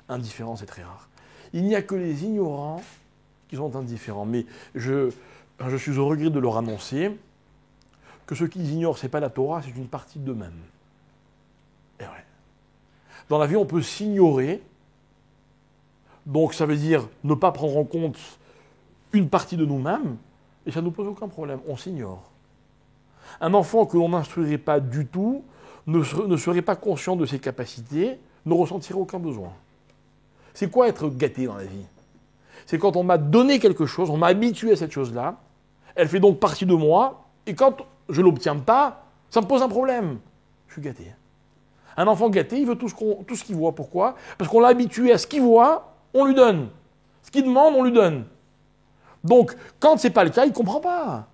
Indifférent, c'est très rare. Il n'y a que les ignorants qui sont indifférents. Mais je suis au regret de leur annoncer que ce qu'ils ignorent, ce n'est pas la Torah, c'est une partie d'eux-mêmes. Dans la vie, on peut s'ignorer. Donc ça veut dire ne pas prendre en compte une partie de nous-mêmes, et ça ne nous pose aucun problème, on s'ignore. Un enfant que l'on n'instruirait pas du tout, ne serait pas conscient de ses capacités, ne ressentirait aucun besoin. C'est quoi être gâté dans la vie? C'est quand on m'a donné quelque chose, on m'a habitué à cette chose-là, elle fait donc partie de moi, et quand je ne l'obtiens pas, ça me pose un problème. Je suis gâté. Un enfant gâté, il veut tout ce qu'il voit. Pourquoi? Parce qu'on l'a habitué à ce qu'il voit, on lui donne. Ce qu'il demande, on lui donne. Donc, quand ce n'est pas le cas, il ne comprend pas.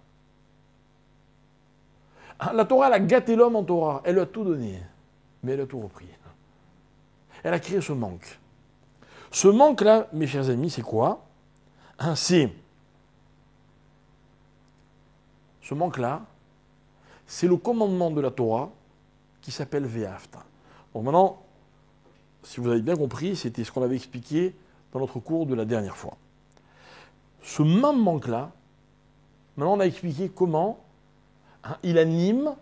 La Torah, elle a gâté l'homme en Torah. Elle lui a tout donné. Mais elle a tout repris. Elle a créé ce manque. Ce manque-là, mes chers amis, c'est quoi? Ce manque-là, c'est le commandement de la Torah qui s'appelle Ve'afta. Bon, maintenant, si vous avez bien compris, c'était ce qu'on avait expliqué dans notre cours de la dernière fois. Ce même manque-là, maintenant on a expliqué comment il anime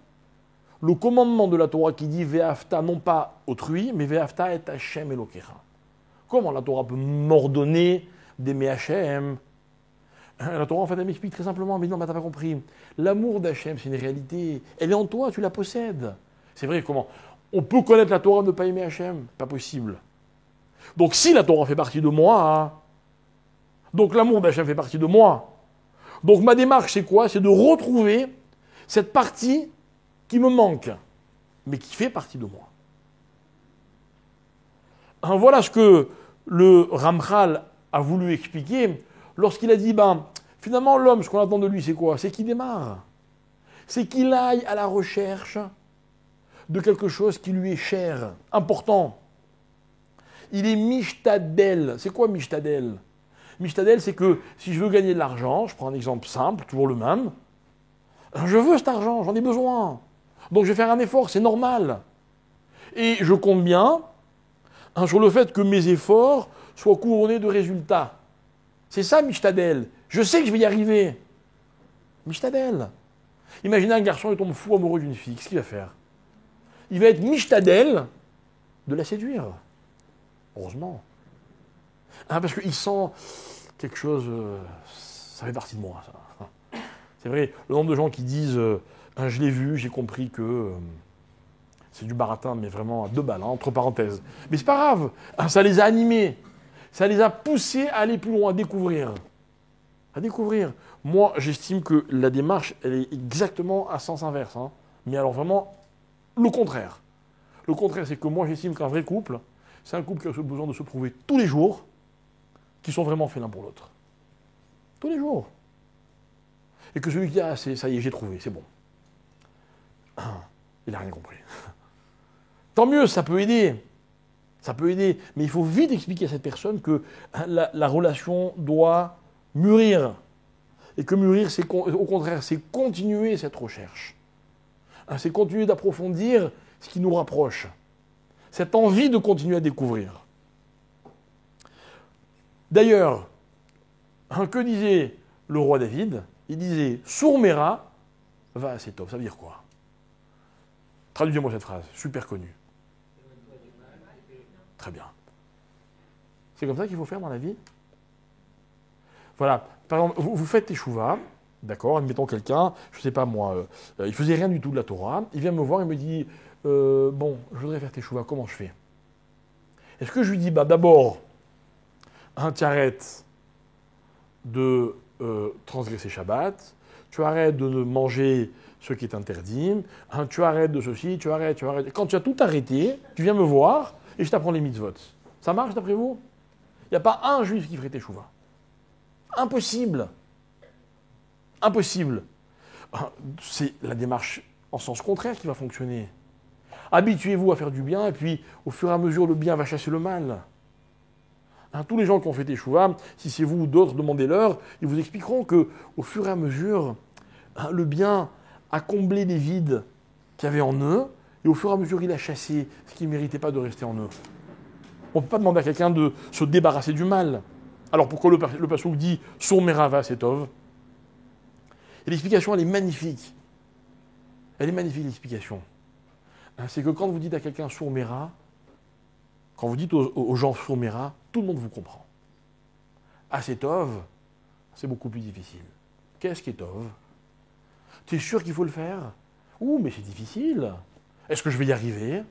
le commandement de la Torah qui dit Ve'afta, non pas autrui, mais Ve'afta et Hashem Elokecha. Comment la Torah peut m'ordonner d'aimer Hashem? La Torah, en fait, elle m'explique très simplement, mais non, t'as pas compris. L'amour d'Hachem, c'est une réalité. Elle est en toi, tu la possèdes. C'est vrai, comment? On peut connaître la Torah, ne pas aimer Hachem? Pas possible. Donc si la Torah fait partie de moi, donc l'amour d'Hachem fait partie de moi. Donc ma démarche, c'est quoi? C'est de retrouver cette partie qui me manque, mais qui fait partie de moi. Voilà ce que le Ramchal a voulu expliquer lorsqu'il a dit, finalement l'homme, ce qu'on attend de lui, c'est quoi? C'est qu'il démarre. C'est qu'il aille à la recherche de quelque chose qui lui est cher, important. Il est mishtadel. C'est quoi mishtadel? Mishtadel, c'est que si je veux gagner de l'argent, je prends un exemple simple, toujours le même, je veux cet argent, j'en ai besoin. Donc je vais faire un effort, c'est normal. Et je compte bien sur le fait que mes efforts soient couronnés de résultats. C'est ça, mishtadel. Je sais que je vais y arriver. Mishtadel. Imaginez un garçon qui tombe fou amoureux d'une fille, qu'est-ce qu'il va faire? Il va être mishtadel de la séduire. Heureusement. Parce qu'il sent quelque chose, ça fait partie de moi, ça. C'est vrai, le nombre de gens qui disent je l'ai vu, j'ai compris que c'est du baratin, mais vraiment à 2 balles, entre parenthèses. Mais c'est pas grave, ça les a animés, ça les a poussés à aller plus loin, à découvrir. À découvrir. Moi, j'estime que la démarche, elle est exactement à sens inverse. Mais alors vraiment, le contraire. Le contraire, c'est que moi, j'estime qu'un vrai couple, c'est un couple qui a besoin de se prouver tous les jours qu'ils sont vraiment faits l'un pour l'autre. Tous les jours. Et que celui qui dit, ça y est, j'ai trouvé, c'est bon. Il n'a rien compris. Tant mieux, ça peut aider. Ça peut aider. Mais il faut vite expliquer à cette personne que la relation doit mûrir. Et que mûrir, au contraire, c'est continuer cette recherche. C'est continuer d'approfondir ce qui nous rapproche. Cette envie de continuer à découvrir. D'ailleurs, que disait le roi David? Il disait « Sourmera va assez tov ». Ça veut dire quoi? Traduisez-moi cette phrase, super connue. Très bien. C'est comme ça qu'il faut faire dans la vie? Voilà. Par exemple, vous faites teshuva, d'accord, admettons quelqu'un, je ne sais pas moi, il ne faisait rien du tout de la Torah, il vient me voir et me dit bon, je voudrais faire teshuva, comment je fais? Est-ce que je lui dis d'abord, tu arrêtes de transgresser Shabbat, tu arrêtes de manger ce qui est interdit, tu arrêtes de ceci, tu arrêtes. Quand tu as tout arrêté, tu viens me voir et je t'apprends les mitzvot. Ça marche d'après vous? Il n'y a pas un juif qui ferait teshuva. Impossible. Impossible. C'est la démarche en sens contraire qui va fonctionner. Habituez-vous à faire du bien et puis au fur et à mesure le bien va chasser le mal. Tous les gens qui ont fait teshuva, si c'est vous ou d'autres, demandez-leur, ils vous expliqueront que au fur et à mesure, le bien a comblé les vides qu'il y avait en eux et au fur et à mesure il a chassé ce qui ne méritait pas de rester en eux. On ne peut pas demander à quelqu'un de se débarrasser du mal. Alors pourquoi le passouk dit « Sourmera va setov » ? Et l'explication, elle est magnifique. Elle est magnifique, l'explication. C'est que quand vous dites à quelqu'un « Sourmera », Quand vous dites aux gens Sourmera, tout le monde vous comprend. Asetov, c'est beaucoup plus difficile. Qu'est-ce qu'Etov? Tu es sûr qu'il faut le faire? Ouh, mais c'est difficile. Est-ce que je vais y arriver?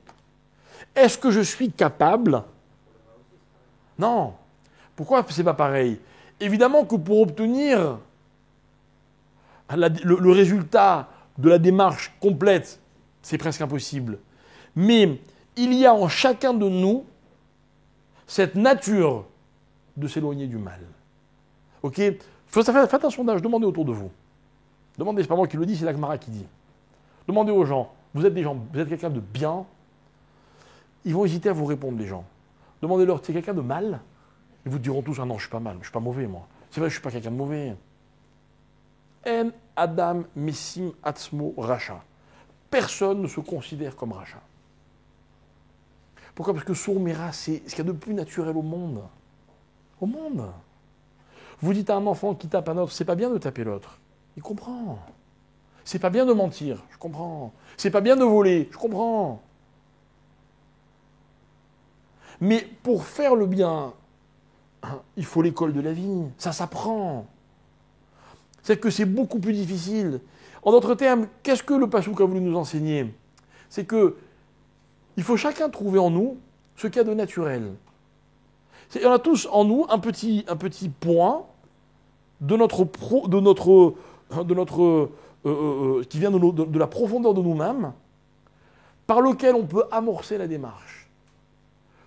Est-ce que je suis capable? Non. Pourquoi c'est pas pareil? Évidemment que pour obtenir le résultat de la démarche complète, c'est presque impossible. Mais il y a en chacun de nous cette nature de s'éloigner du mal. Ok? Faites un sondage, demandez autour de vous. Demandez, c'est pas moi qui le dis, c'est la Gemara qui dit. Demandez aux gens, vous êtes quelqu'un de bien, ils vont hésiter à vous répondre, les gens. Demandez-leur, c'est quelqu'un de mal? Ils vous diront tous, ah non, je suis pas mal, je suis pas mauvais, moi. C'est vrai, je suis pas quelqu'un de mauvais. En Adam Messim Atzmo Racha. Personne ne se considère comme Racha. Pourquoi? Parce que Sourmera, c'est ce qu'il y a de plus naturel au monde. Au monde. Vous dites à un enfant qui tape un autre, c'est pas bien de taper l'autre. Il comprend. C'est pas bien de mentir, je comprends. C'est pas bien de voler, je comprends. Mais pour faire le bien, il faut l'école de la vie. Ça s'apprend. C'est que c'est beaucoup plus difficile. En d'autres termes, qu'est-ce que le Passouk a voulu nous enseigner? C'est que il faut chacun trouver en nous ce qu'il y a de naturel. On a tous en nous un petit point qui vient de la profondeur de nous-mêmes, par lequel on peut amorcer la démarche.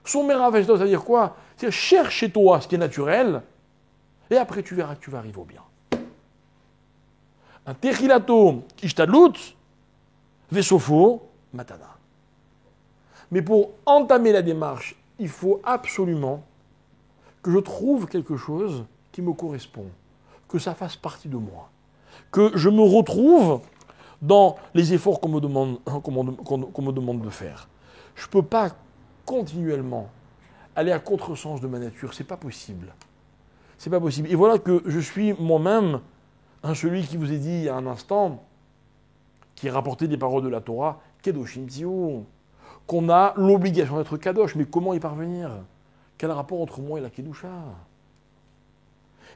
Sourmera, ça veut dire quoi? C'est cherche chez toi ce qui est naturel, et après tu verras que tu vas arriver au bien. Un techilato ishtadlut, vesofo matana. Mais pour entamer la démarche, il faut absolument que je trouve quelque chose qui me correspond, que ça fasse partie de moi, que je me retrouve dans les efforts qu'on me demande de faire. Je ne peux pas continuellement aller à contresens de ma nature, c'est pas possible. C'est pas possible. Et voilà que je suis moi-même celui qui vous ai dit il y a un instant, qui rapportait des paroles de la Torah, Kedoshim Tziou, qu'on a l'obligation d'être Kadosh, mais comment y parvenir? Quel rapport entre moi et la Kedusha?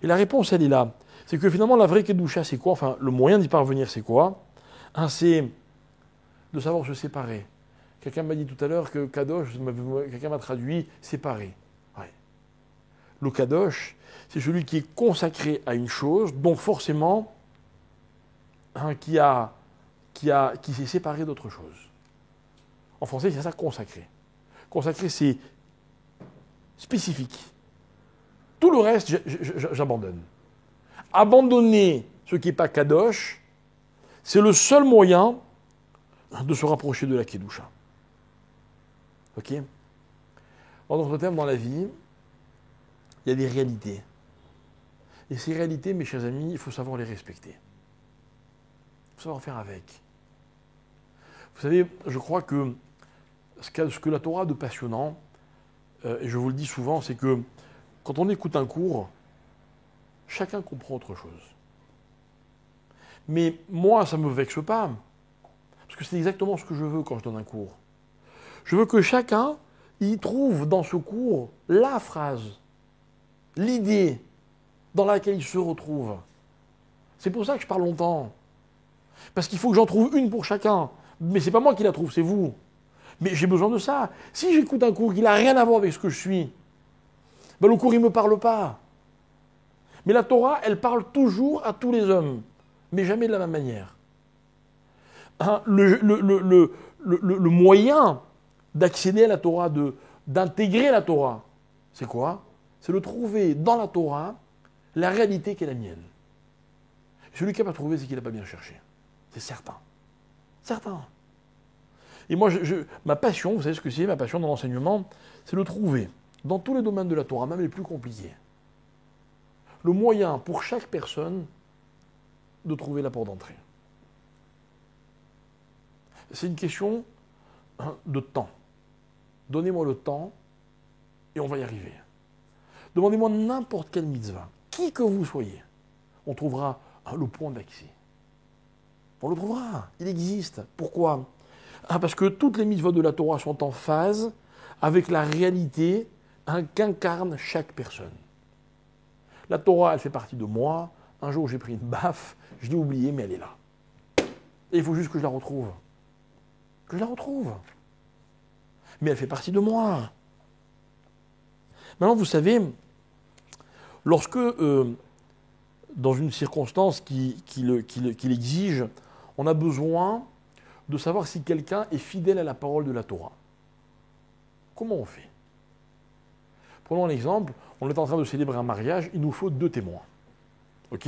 Et la réponse, elle est là. C'est que finalement, la vraie Kedusha, c'est quoi? Enfin, le moyen d'y parvenir, c'est quoi? C'est de savoir se séparer. Quelqu'un m'a dit tout à l'heure que Kadosh, quelqu'un m'a traduit séparé. Ouais. Le Kadosh, c'est celui qui est consacré à une chose, donc forcément, qui s'est séparé d'autre chose. En français, c'est ça, consacré. Consacré, c'est spécifique. Tout le reste, j'abandonne. Abandonner ce qui n'est pas Kadosh, c'est le seul moyen de se rapprocher de la Kedusha. Ok? En d'autres termes, dans la vie, il y a des réalités. Et ces réalités, mes chers amis, il faut savoir les respecter. Il faut savoir faire avec. Vous savez, je crois que ce que la Torah a de passionnant, et je vous le dis souvent, c'est que quand on écoute un cours, chacun comprend autre chose. Mais moi, ça ne me vexe pas, parce que c'est exactement ce que je veux quand je donne un cours. Je veux que chacun y trouve dans ce cours la phrase, l'idée dans laquelle il se retrouve. C'est pour ça que je parle longtemps. Parce qu'il faut que j'en trouve une pour chacun. Mais ce n'est pas moi qui la trouve, c'est vous. Mais j'ai besoin de ça. Si j'écoute un cours qui n'a rien à voir avec ce que je suis, ben le cours, il ne me parle pas. Mais la Torah, elle parle toujours à tous les hommes, mais jamais de la même manière. Le moyen d'accéder à la Torah, d'intégrer la Torah, c'est quoi? C'est de trouver dans la Torah la réalité qui est la mienne. Celui qui n'a pas trouvé, c'est qu'il n'a pas bien cherché. C'est certain. Certain. Et moi, ma passion, vous savez ce que c'est, ma passion dans l'enseignement, c'est de trouver, dans tous les domaines de la Torah, même les plus compliqués, le moyen pour chaque personne de trouver la porte d'entrée. C'est une question de temps. Donnez-moi le temps et on va y arriver. Demandez-moi n'importe quelle mitzvah, qui que vous soyez, on trouvera le point d'accès. On le trouvera, il existe. Pourquoi? Parce que toutes les mitzvahs de la Torah sont en phase avec la réalité qu'incarne chaque personne. La Torah, elle fait partie de moi. Un jour, j'ai pris une baffe, je l'ai oubliée, mais elle est là. Et il faut juste que je la retrouve. Que je la retrouve. Mais elle fait partie de moi. Maintenant, vous savez, lorsque, dans une circonstance qui l'exige, on a besoin de savoir si quelqu'un est fidèle à la parole de la Torah. Comment on fait? Prenons un exemple, on est en train de célébrer un mariage, il nous faut 2 témoins. Ok?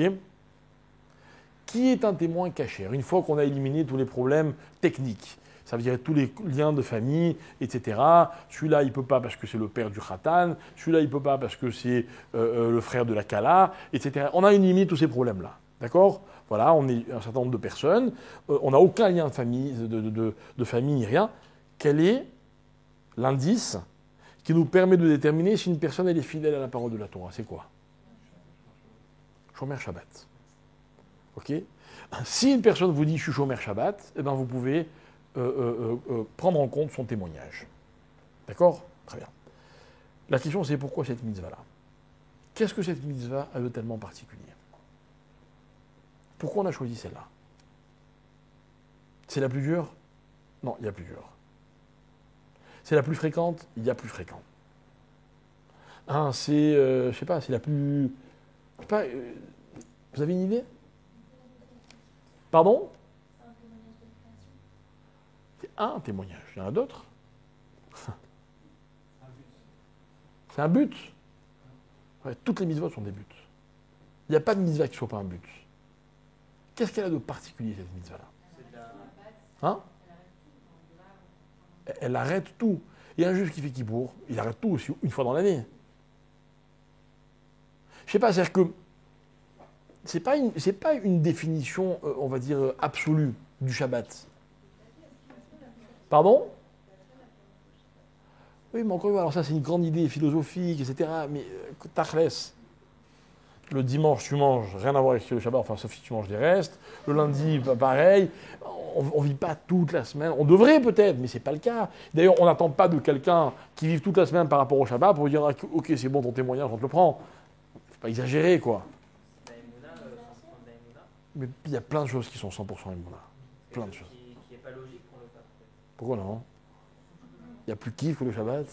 Qui est un témoin caché? Une fois qu'on a éliminé tous les problèmes techniques, ça veut dire tous les liens de famille, etc. Celui-là, il ne peut pas parce que c'est le père du Khatan, celui-là, il ne peut pas parce que c'est le frère de la Kala, etc. On a éliminé tous ces problèmes-là. D'accord? Voilà, on est un certain nombre de personnes, on n'a aucun lien de famille, de famille ni rien. Quel est l'indice qui nous permet de déterminer si une personne elle est fidèle à la parole de la Torah? C'est quoi? Shomer Shabbat. Ok? Si une personne vous dit « je suis Shomer Shabbat », eh ben vous pouvez prendre en compte son témoignage. D'accord? Très bien. La question c'est pourquoi cette mitzvah-là? Qu'est-ce que cette mitzvah a de tellement particulier? Pourquoi on a choisi celle-là? C'est la plus dure? Non, il y a plus dure. C'est la plus fréquente? Il y a plus fréquent. C'est, je sais pas, c'est la plus... Je sais pas, vous avez une idée? Pardon? C'est un témoignage. Il y en a d'autres? C'est un but. Ouais, toutes les mitzvot sont des buts. Il n'y a pas de mitzvah qui ne soit pas un but. Qu'est-ce qu'elle a de particulier, cette mitzvah-là? Hein? Elle arrête tout. Il y a un juif qui fait Kippour, il arrête tout aussi une fois dans l'année. Je sais pas, c'est-à-dire que c'est pas une définition, on va dire, absolue du Shabbat. Pardon? Oui, mais encore une fois, alors ça c'est une grande idée philosophique, etc. Mais tachles, le dimanche tu manges, rien à voir avec le Shabbat, enfin sauf si tu manges des restes. Le lundi, pareil. On ne vit pas toute la semaine. On devrait peut-être, mais ce n'est pas le cas. D'ailleurs, on n'attend pas de quelqu'un qui vive toute la semaine par rapport au Shabbat pour dire « Ok, c'est bon ton témoignage, on te le prend ». Il ne faut pas exagérer, quoi. Mais il y a plein de choses qui sont 100% Emouna. Plein de choses. Qui n'est pas logique pour le Shabbat. Pourquoi non? Il n'y a plus kiff que le Shabbat.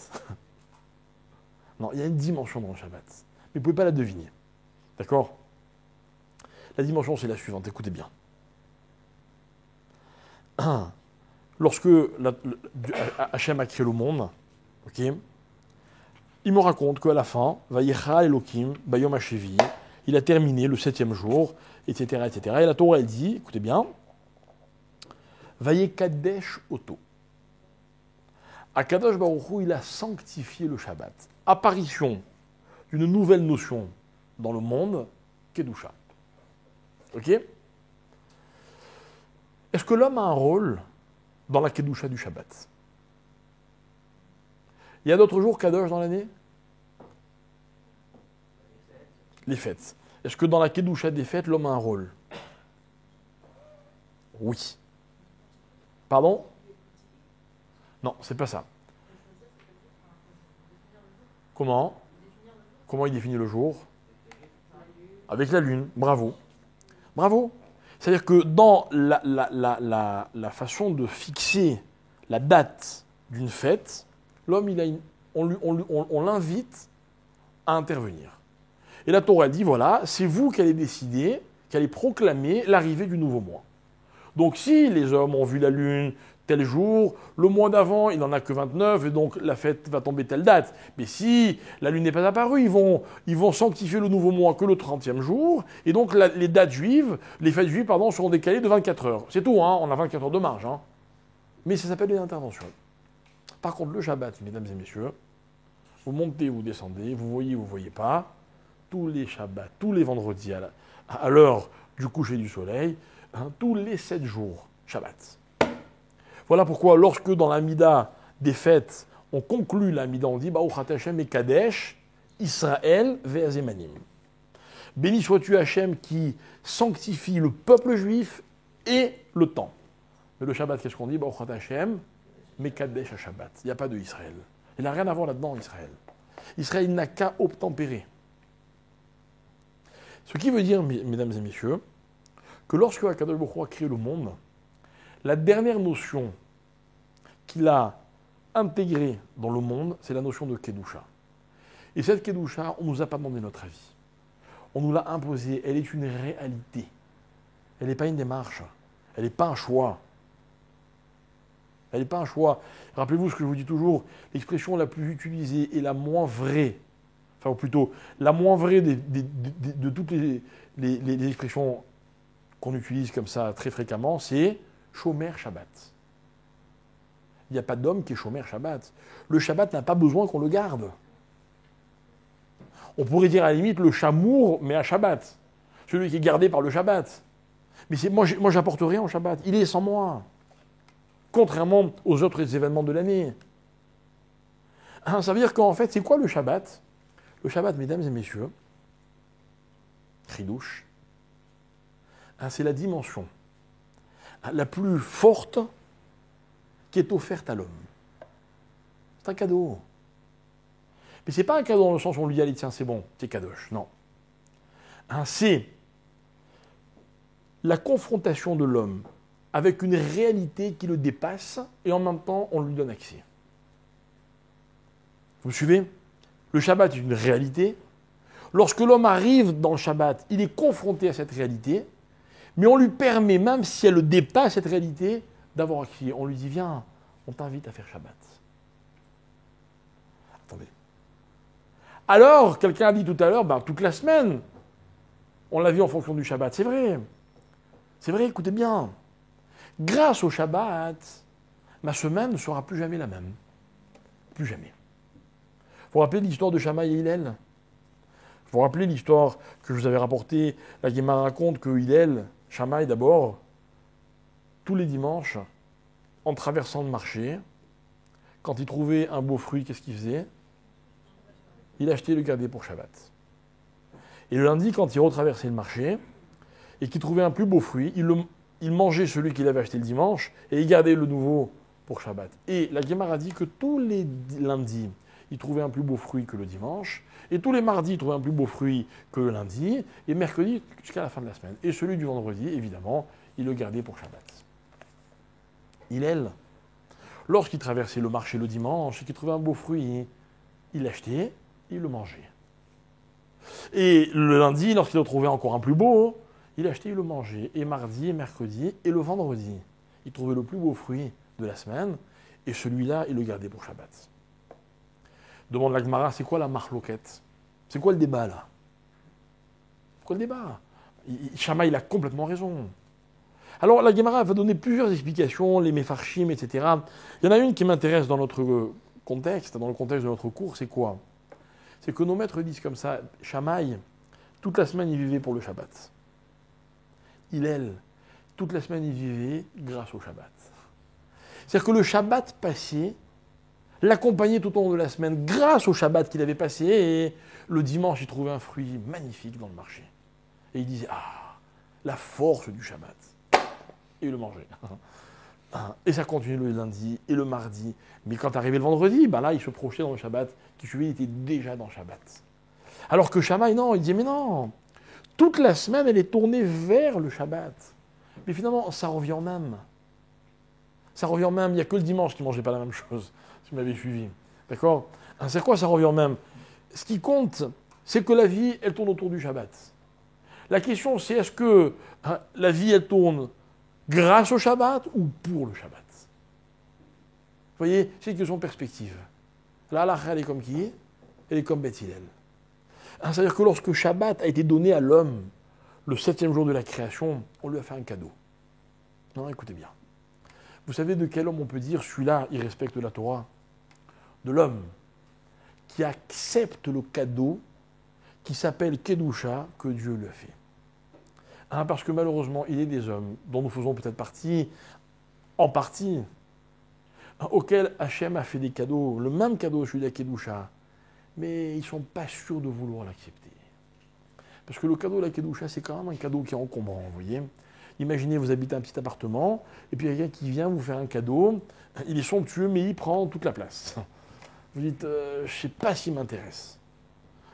Non, il y a une dimension dans le Shabbat. Mais vous ne pouvez pas la deviner. D'accord? La dimension, c'est la suivante. Écoutez bien. Lorsque Hachem a créé le monde, okay, il me raconte qu'à la fin, Vayecha Elohim, Bayom Hashevi, il a terminé le 7e jour, etc., etc. Et la Torah, elle dit, écoutez bien, Vayekadesh Oto. Akadosh Baruch Hu, il a sanctifié le Shabbat. Apparition d'une nouvelle notion dans le monde, Kedusha. Ok? Est-ce que l'homme a un rôle dans la Kedusha du Shabbat? Il y a d'autres jours Kadosh dans l'année? Les fêtes. Est-ce que dans la Kedusha des fêtes, l'homme a un rôle? Oui. Pardon? Non, c'est pas ça. Comment? Comment il définit le jour? Avec la lune. Bravo. Bravo. C'est-à-dire que dans la façon de fixer la date d'une fête, l'homme, on l'invite à intervenir. Et la Torah dit, voilà, c'est vous qui allez décider, qui allez proclamer l'arrivée du nouveau mois. Donc si les hommes ont vu la lune tel jour, le mois d'avant, il n'en a que 29, et donc la fête va tomber telle date. Mais si la lune n'est pas apparue, ils vont sanctifier le nouveau mois que le 30e jour, et donc les dates juives, les fêtes juives, pardon, seront décalées de 24 heures. C'est tout, hein, on a 24 heures de marge. Hein. Mais ça s'appelle une intervention. Par contre, le Shabbat, mesdames et messieurs, vous montez, vous descendez, vous voyez, vous ne voyez pas, tous les Shabbats, tous les vendredis à l'heure du coucher du soleil, hein, tous les 7 jours, Shabbat. Voilà pourquoi, lorsque dans l'Amida des fêtes, on conclut l'Amida, on dit Baruch Hashem et Kadesh, Israël ve'azemanim. Béni sois-tu Hashem qui sanctifie le peuple juif et le temps. Mais le Shabbat, qu'est-ce qu'on dit Baruch Hashem, mais Kadesh à Shabbat. Il n'y a pas de Israël. Il n'a rien à voir là-dedans, Israël. Israël n'a qu'à obtempérer. Ce qui veut dire, mesdames et messieurs, que lorsque Akadosh Baruch Hu a créé le monde, la dernière notion qu'il a intégrée dans le monde, c'est la notion de Kedusha. Et cette Kedusha, on ne nous a pas demandé notre avis. On nous l'a imposée. Elle est une réalité. Elle n'est pas une démarche. Elle n'est pas un choix. Elle n'est pas un choix. Rappelez-vous ce que je vous dis toujours, l'expression la plus utilisée et la moins vraie, enfin ou plutôt la moins vraie de toutes les expressions qu'on utilise comme ça très fréquemment, c'est Shomer Shabbat. Il n'y a pas d'homme qui est Shomer Shabbat. Le Shabbat n'a pas besoin qu'on le garde. On pourrait dire à la limite le chamour, mais à Shabbat. Celui qui est gardé par le Shabbat. Mais moi, j'apporte rien au Shabbat. Il est sans moi. Contrairement aux autres événements de l'année. Hein, ça veut dire qu'en fait, c'est quoi le Shabbat? Le Shabbat, mesdames et messieurs, Chidouche, hein, c'est la dimension la plus forte qui est offerte à l'homme. C'est un cadeau. Mais ce n'est pas un cadeau dans le sens où on lui dit, allez, tiens, c'est bon, c'est kadosh. Non. Hein, c'est la confrontation de l'homme avec une réalité qui le dépasse, et en même temps, on lui donne accès. Vous me suivez? Le Shabbat est une réalité. Lorsque l'homme arrive dans le Shabbat, il est confronté à cette réalité, mais on lui permet, même si elle le dépasse, cette réalité, d'avoir accès. On lui dit, viens, on t'invite à faire Shabbat. Attendez. Alors, quelqu'un a dit tout à l'heure, toute la semaine, on l'a vu en fonction du Shabbat. C'est vrai. C'est vrai, écoutez bien. Grâce au Shabbat, ma semaine ne sera plus jamais la même. Plus jamais. Vous vous rappelez l'histoire de Shammai et Hillel? Vous vous rappelez l'histoire que je vous avais rapportée? La Gemara raconte que Hillel, Shammai d'abord, tous les dimanches, en traversant le marché, quand il trouvait un beau fruit, qu'est-ce qu'il faisait? Il achetait et le gardait pour Shabbat. Et le lundi, quand il retraversait le marché, et qu'il trouvait un plus beau fruit, il mangeait celui qu'il avait acheté le dimanche, et il gardait le nouveau pour Shabbat. Et la Gemara dit que tous les lundis, il trouvait un plus beau fruit que le dimanche, et tous les mardis, il trouvait un plus beau fruit que le lundi, et mercredi, jusqu'à la fin de la semaine. Et celui du vendredi, évidemment, il le gardait pour Shabbat. Hillel, lorsqu'il traversait le marché le dimanche, et qu'il trouvait un beau fruit, il l'achetait, il le mangeait. Et le lundi, lorsqu'il en trouvait encore un plus beau, il achetait, il le mangeait. Et mardi, et mercredi, et le vendredi, il trouvait le plus beau fruit de la semaine, et celui-là, il le gardait pour Shabbat. Demande la Gemara, c'est quoi la marloquette? C'est quoi le débat, là? Pourquoi le débat? Shammai, il a complètement raison. Alors, la Gemara va donner plusieurs explications, les Mefarshim, etc. Il y en a une qui m'intéresse dans notre contexte, dans le contexte de notre cours, c'est quoi? C'est que nos maîtres disent comme ça, Shammai, toute la semaine, il vivait pour le Shabbat. Hillel, toute la semaine, il vivait grâce au Shabbat. C'est-à-dire que le Shabbat passé l'accompagnait tout au long de la semaine grâce au Shabbat qu'il avait passé, et le dimanche, il trouvait un fruit magnifique dans le marché. Et il disait, la force du Shabbat. Et il le mangeait. Et ça continuait le lundi et le mardi. Mais quand arrivait le vendredi, là, il se projetait dans le Shabbat qui suivait, il était déjà dans le Shabbat. Alors que Shammai, non, il disait, mais non, toute la semaine, elle est tournée vers le Shabbat. Mais finalement, ça revient au même. Ça revient au même. Il n'y a que le dimanche qui ne mangeait pas la même chose, si vous m'avez suivi. D'accord? C'est quoi ça revient au même? Ce qui compte, c'est que la vie, elle tourne autour du Shabbat. La question, c'est est-ce que la vie, elle tourne grâce au Shabbat ou pour le Shabbat? Vous voyez, c'est une question de perspective. Là, la elle est comme qui? Elle est comme Beth Hillel. C'est-à-dire que lorsque Shabbat a été donné à l'homme, le 7e jour de la création, on lui a fait un cadeau. Non, écoutez bien. Vous savez de quel homme on peut dire, celui-là, il respecte la Torah? De l'homme qui accepte le cadeau qui s'appelle Kedusha, que Dieu lui a fait. Parce que malheureusement, il y a des hommes dont nous faisons peut-être partie, en partie, auxquels Hachem a fait des cadeaux, le même cadeau, celui de la Kedusha, mais ils ne sont pas sûrs de vouloir l'accepter. Parce que le cadeau de la Kedusha, c'est quand même un cadeau qui est encombrant, vous voyez. Imaginez, vous habitez un petit appartement, et puis il y a quelqu'un qui vient vous faire un cadeau, il est somptueux, mais il prend toute la place. Vous dites, je ne sais pas s'il m'intéresse.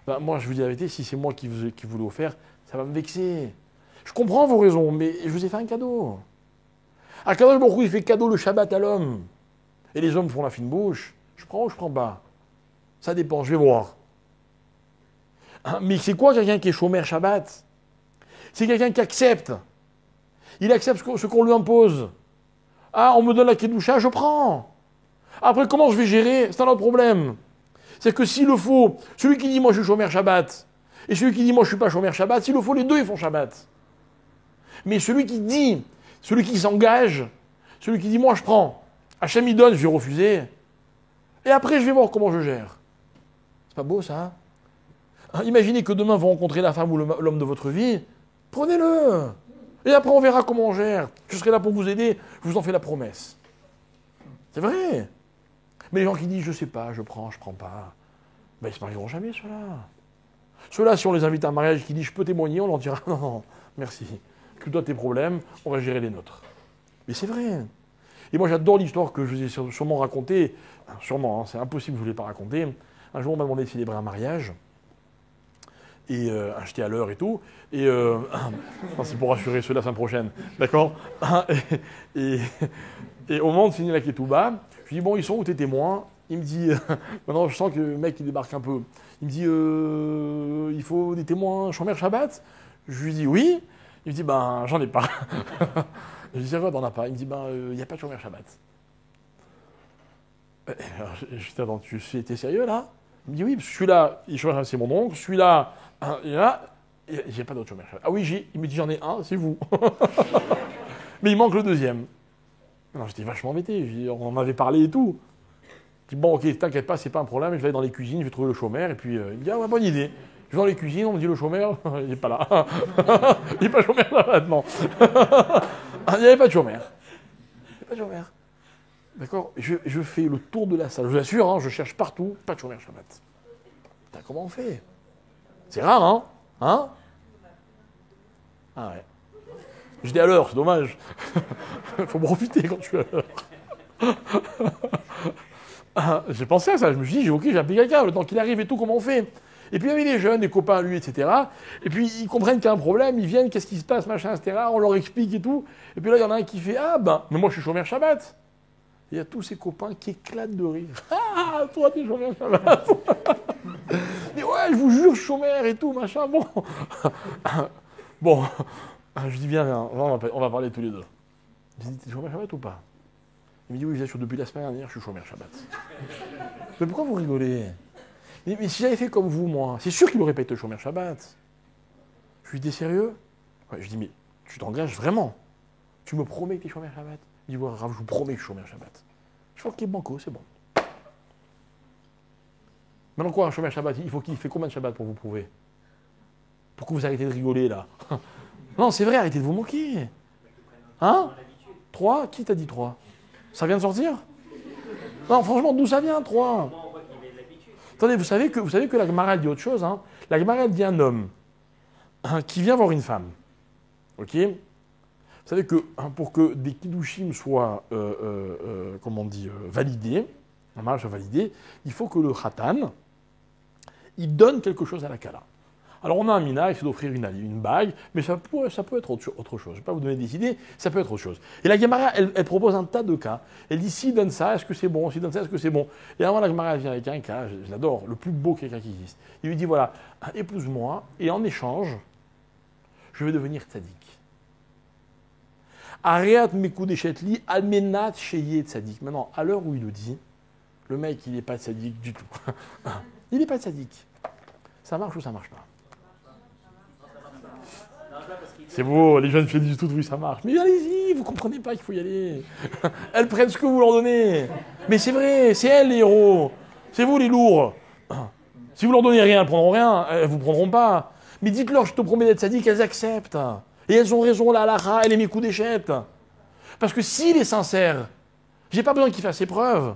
Ben, moi, je vous dis la vérité, si c'est moi qui vous l'ai offert, ça va me vexer. Je comprends vos raisons, mais je vous ai fait un cadeau. Un cadeau, beaucoup, il fait cadeau le Shabbat à l'homme. Et les hommes font la fine bouche. Je prends ou je prends pas? Ça dépend, je vais voir. Mais c'est quoi quelqu'un qui est chômeur Shabbat? C'est quelqu'un qui accepte. Il accepte ce qu'on lui impose. Ah, on me donne la kedusha, je prends. Après, comment je vais gérer? C'est un autre problème. C'est que s'il le faut, celui qui dit moi je suis chômeur Shabbat, et celui qui dit moi je suis pas chômeur Shabbat, s'il le faut, les deux ils font Shabbat. Mais celui qui dit, celui qui s'engage, celui qui dit moi je prends, Hachem il donne, je vais refuser, et après je vais voir comment je gère. C'est pas beau ça? Imaginez que demain vous rencontrez la femme ou l'homme de votre vie, prenez-le. Et après on verra comment on gère. Je serai là pour vous aider, je vous en fais la promesse. C'est vrai. Mais les gens qui disent je sais pas, je prends pas, ben ils se marieront jamais ceux-là. Ceux-là, si on les invite à un mariage qui dit je peux témoigner, on leur dira non, non, merci. Occupe-toi de tes problèmes, on va gérer les nôtres. Mais c'est vrai. Et moi j'adore l'histoire que je vous ai sûrement racontée. Sûrement, hein, c'est impossible que je ne vous l'ai pas racontée. Un jour on m'a demandé de célébrer un mariage. Et acheter à l'heure et tout. Et c'est pour rassurer ceux de la semaine prochaine. D'accord. et au moment de signer la ketouba, je lui dis bon, ils sont où tes témoins? Il me dit, maintenant je sens que le mec il débarque un peu. Il me dit, il faut des témoins Shomer Shabbat? Je lui dis oui. Il me dit, ben j'en ai pas. Je lui dis, c'est vrai, t'en as pas. Il me dit, ben il n'y a pas de Shomer Shabbat. Alors, je dis, attends, tu es sérieux là? Il me dit, oui, parce que celui-là, c'est mon oncle, celui-là, il y en a, j'ai pas d'autre Shomer Shabbat. Ah oui, il me dit, j'en ai un, c'est vous. Mais il manque le deuxième. Non, j'étais vachement embêté, on en avait parlé et tout. Je dis, bon, ok, t'inquiète pas, c'est pas un problème, je vais aller dans les cuisines, je vais trouver le chômeur, et puis il me dit, ah ouais, bonne idée. Je vais dans les cuisines, on me dit, le chômeur, il n'est pas là. Il n'est pas chômeur là maintenant. Il n'y avait pas de chômeur. Il n'y avait pas de chômeur. D'accord. Je fais le tour de la salle, je vous assure, hein, je cherche partout, pas de chômeur Shabbat. Putain, comment on fait? C'est rare, hein? Hein? Ah ouais. J'étais à l'heure, c'est dommage. Faut profiter quand je suis à l'heure. J'ai pensé à ça, je me suis dit, ok, j'ai appelé quelqu'un, le temps qu'il arrive et tout, comment on fait? Et puis il y avait des jeunes, des copains, lui, etc. Et puis ils comprennent qu'il y a un problème, ils viennent, qu'est-ce qui se passe, machin, etc. On leur explique et tout. Et puis là, il y en a un qui fait, ah ben, mais moi je suis chômeur Shabbat. Il y a tous ces copains qui éclatent de rire. Ah, toi t'es chômeur Shabbat. Mais ouais, je vous jure, je suis chômeur et tout, machin, bon. Bon, je dis bien, on va parler tous les deux. Je dis, t'es chômeur Shabbat ou pas? Il me dit, oui, bien sûr, depuis la semaine dernière, je suis chômeur Shabbat. Mais pourquoi vous rigolez? Mais si j'avais fait comme vous, moi, c'est sûr qu'il aurait pas été chômeur Shabbat. Je lui dis, t'es sérieux? Ouais, je dis, mais tu t'engages vraiment? Tu me promets que t'es chômeur Shabbat? Il dit, ouais, Rav, je vous promets que je suis chômeur Shabbat. Je fais, ok, banco, c'est bon. Maintenant quoi, un chômeur Shabbat, il fait combien de Shabbat pour vous prouver? Pourquoi vous arrêtez de rigoler, là? Non, c'est vrai, arrêtez de vous moquer. Hein? 3? Qui t'a dit 3? Ça vient de sortir? Non, franchement, d'où ça vient, 3? Attendez, vous savez que la Gemara dit autre chose. Hein. La Gemara dit un homme qui vient voir une femme. Ok? Vous savez que pour que des kiddushim soient, validés, un mariage soit validé, il faut que le khatan, il donne quelque chose à la kala. Alors on a un mina, c'est d'offrir une bague, mais ça peut être autre chose. Je ne vais pas vous donner des idées, ça peut être autre chose. Et la Gemara, elle propose un tas de cas. Elle dit, s'il donne ça, est-ce que c'est bon? S'il donne ça, est-ce que c'est bon? Et avant, la Gemara vient avec un cas, je l'adore, le plus beau quelqu'un qui existe. Il lui dit, voilà, épouse-moi, et en échange, je vais devenir tzaddik. Areat mekudeshetli almenat sheye tzaddik. Maintenant, à l'heure où il le dit, le mec, il n'est pas tzaddik du tout. Il n'est pas tzaddik. Ça marche ou ça marche pas? C'est beau, les jeunes filles disent tout, oui, ça marche. Mais allez-y, vous comprenez pas qu'il faut y aller. Elles prennent ce que vous leur donnez. Mais c'est vrai, c'est elles les héros. C'est vous les lourds. Si vous leur donnez rien, elles prendront rien. Elles vous prendront pas. Mais dites-leur, je te promets d'être sadique, elles acceptent. Et elles ont raison, la halakha, elle est mes coups d'échette. Parce que s'il est sincère, j'ai pas besoin qu'il fasse ses preuves.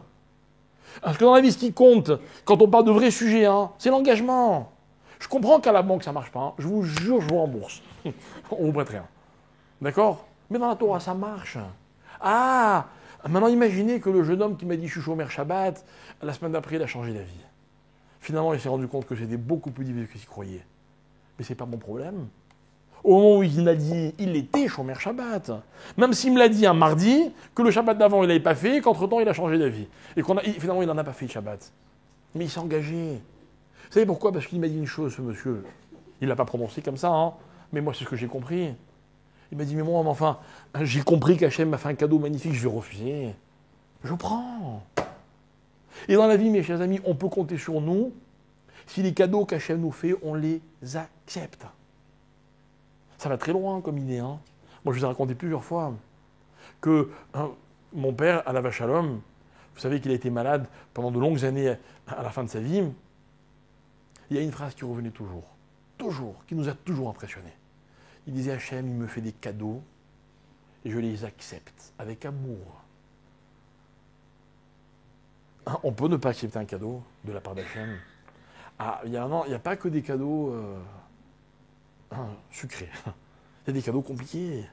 Parce que dans la vie, ce qui compte, quand on parle de vrais sujets, hein, c'est l'engagement. Je comprends qu'à la banque, ça marche pas. Hein. Je vous jure, je vous rembourse. On vous prête rien. D'accord? Mais dans la Torah, ça marche. Ah, Maintenant, imaginez que le jeune homme qui m'a dit « je suis chômeur Shabbat », la semaine d'après, il a changé d'avis. Finalement, il s'est rendu compte que c'était beaucoup plus difficile que ce qu'il croyait. Mais c'est pas mon problème. Au moment où il m'a dit, il était chômeur Shabbat. Même s'il me l'a dit un mardi, que le Shabbat d'avant, il n'avait pas fait, qu'entre-temps, il a changé d'avis. Et finalement, il n'en a pas fait le Shabbat. Mais il s'est engagé. Vous savez pourquoi? Parce qu'il m'a dit une chose, ce monsieur. Il ne l'a pas prononcé comme ça, hein. Mais moi, c'est ce que j'ai compris. Il m'a dit, mais moi, enfin, j'ai compris qu'Hachem m'a fait un cadeau magnifique, je vais refuser. Je prends. Et dans la vie, mes chers amis, on peut compter sur nous. Si les cadeaux qu'Hachem nous fait, on les accepte. Ça va très loin comme idée. Hein. Moi, je vous ai raconté plusieurs fois que mon père, à la vache à l'homme, vous savez qu'il a été malade pendant de longues années à la fin de sa vie. Il y a une phrase qui revenait toujours, qui nous a toujours impressionnés. Il disait, Hachem, il me fait des cadeaux et je les accepte avec amour. On peut ne pas accepter un cadeau de la part d'Hachem. Il n'y a pas que des cadeaux sucrés. Il y a des cadeaux compliqués.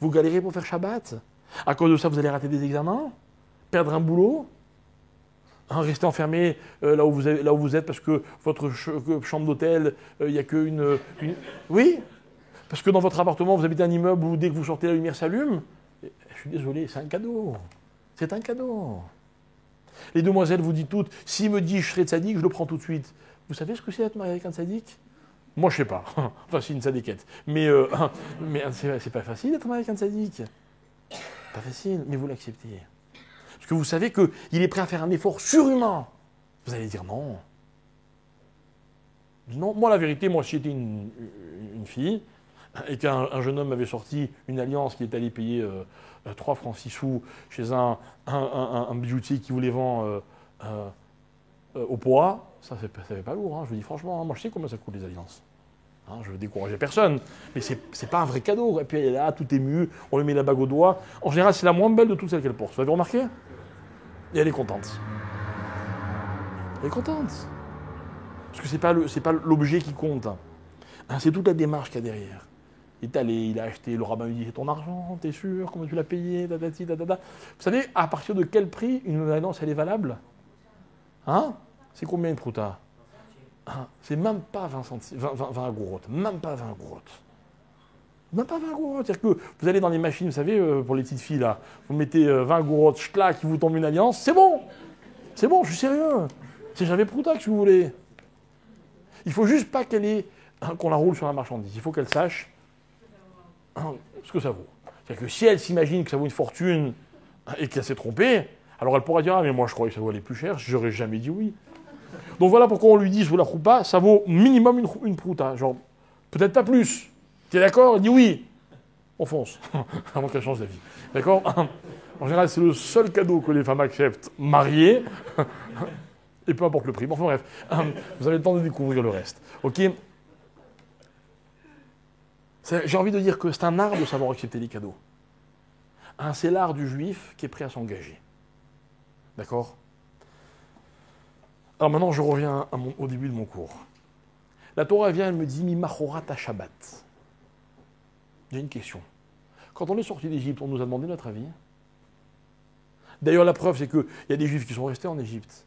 Vous galérez pour faire Shabbat. À cause de ça, vous allez rater des examens, perdre un boulot, rester enfermé là où vous êtes parce que votre chambre d'hôtel, il n'y a qu'une... Oui, parce que dans votre appartement, vous habitez un immeuble où dès que vous sortez, la lumière s'allume. Je suis désolé, c'est un cadeau. C'est un cadeau. Les demoiselles vous disent toutes, s'il me dit je serai tzaddik, je le prends tout de suite. Vous savez ce que c'est d'être marié avec un tzaddik? Moi, je ne sais pas. Enfin, c'est une tzadikette. Mais c'est pas facile d'être marié avec un tzaddik. Pas facile, mais vous l'acceptez. Parce que vous savez qu'il est prêt à faire un effort surhumain. Vous allez dire non. Non, moi, la vérité, moi, si j'étais une fille et qu'un jeune homme m'avait sorti une alliance qui est allé payer 3 francs 6 sous chez un bijoutier qui vous les vend au poids, ça fait pas lourd. Hein. Je vous dis franchement, hein, moi je sais combien ça coûte les alliances. Hein, je veux décourager personne, mais c'est pas un vrai cadeau. Et puis elle est là, tout émue, on lui met la bague au doigt. En général, c'est la moins belle de toutes celles qu'elle porte. Vous avez remarqué? Et elle est contente. Elle est contente. Parce que c'est pas l'objet qui compte. Hein, c'est toute la démarche qu'il y a derrière. Il est allé, il a acheté, le rabbin lui dit, c'est ton argent, t'es sûr, comment tu l'as payé, tatati, tatata. Vous savez, à partir de quel prix une alliance elle est valable? Hein? C'est combien une prouta? C'est même pas 20 agourotes. Même pas 20 agourotes. Même pas 20 agourotes. C'est-à-dire que vous allez dans les machines, vous savez, pour les petites filles, là, vous mettez 20 agourotes, qui vous tombe une alliance, c'est bon. C'est bon, je suis sérieux. C'est j'avais prouta que si vous voulez. Il faut juste pas qu'on la roule sur la marchandise. Il faut qu'elle sache ce que ça vaut. C'est-à-dire que si elle s'imagine que ça vaut une fortune et qu'elle s'est trompée, alors elle pourra dire « Ah, mais moi je croyais que ça valait plus cher, j'aurais jamais dit oui. » Donc voilà pourquoi on lui dit « Je vous la prouta », ça vaut minimum une prouta. Genre, peut-être pas plus. Tu es d'accord? Elle dit oui. On fonce, avant qu'elle change d'avis. D'accord? En général, c'est le seul cadeau que les femmes acceptent mariées, et peu importe le prix. Bon, enfin bref, vous avez le temps de découvrir le reste. Ok? J'ai envie de dire que c'est un art de savoir accepter les cadeaux. C'est l'art du juif qui est prêt à s'engager. D'accord? Alors maintenant, je reviens au début de mon cours. La Torah vient, elle me dit « Mi-machorat Shabbat ». J'ai une question. Quand on est sorti d'Égypte, on nous a demandé notre avis. D'ailleurs, la preuve, c'est qu'il y a des Juifs qui sont restés en Égypte.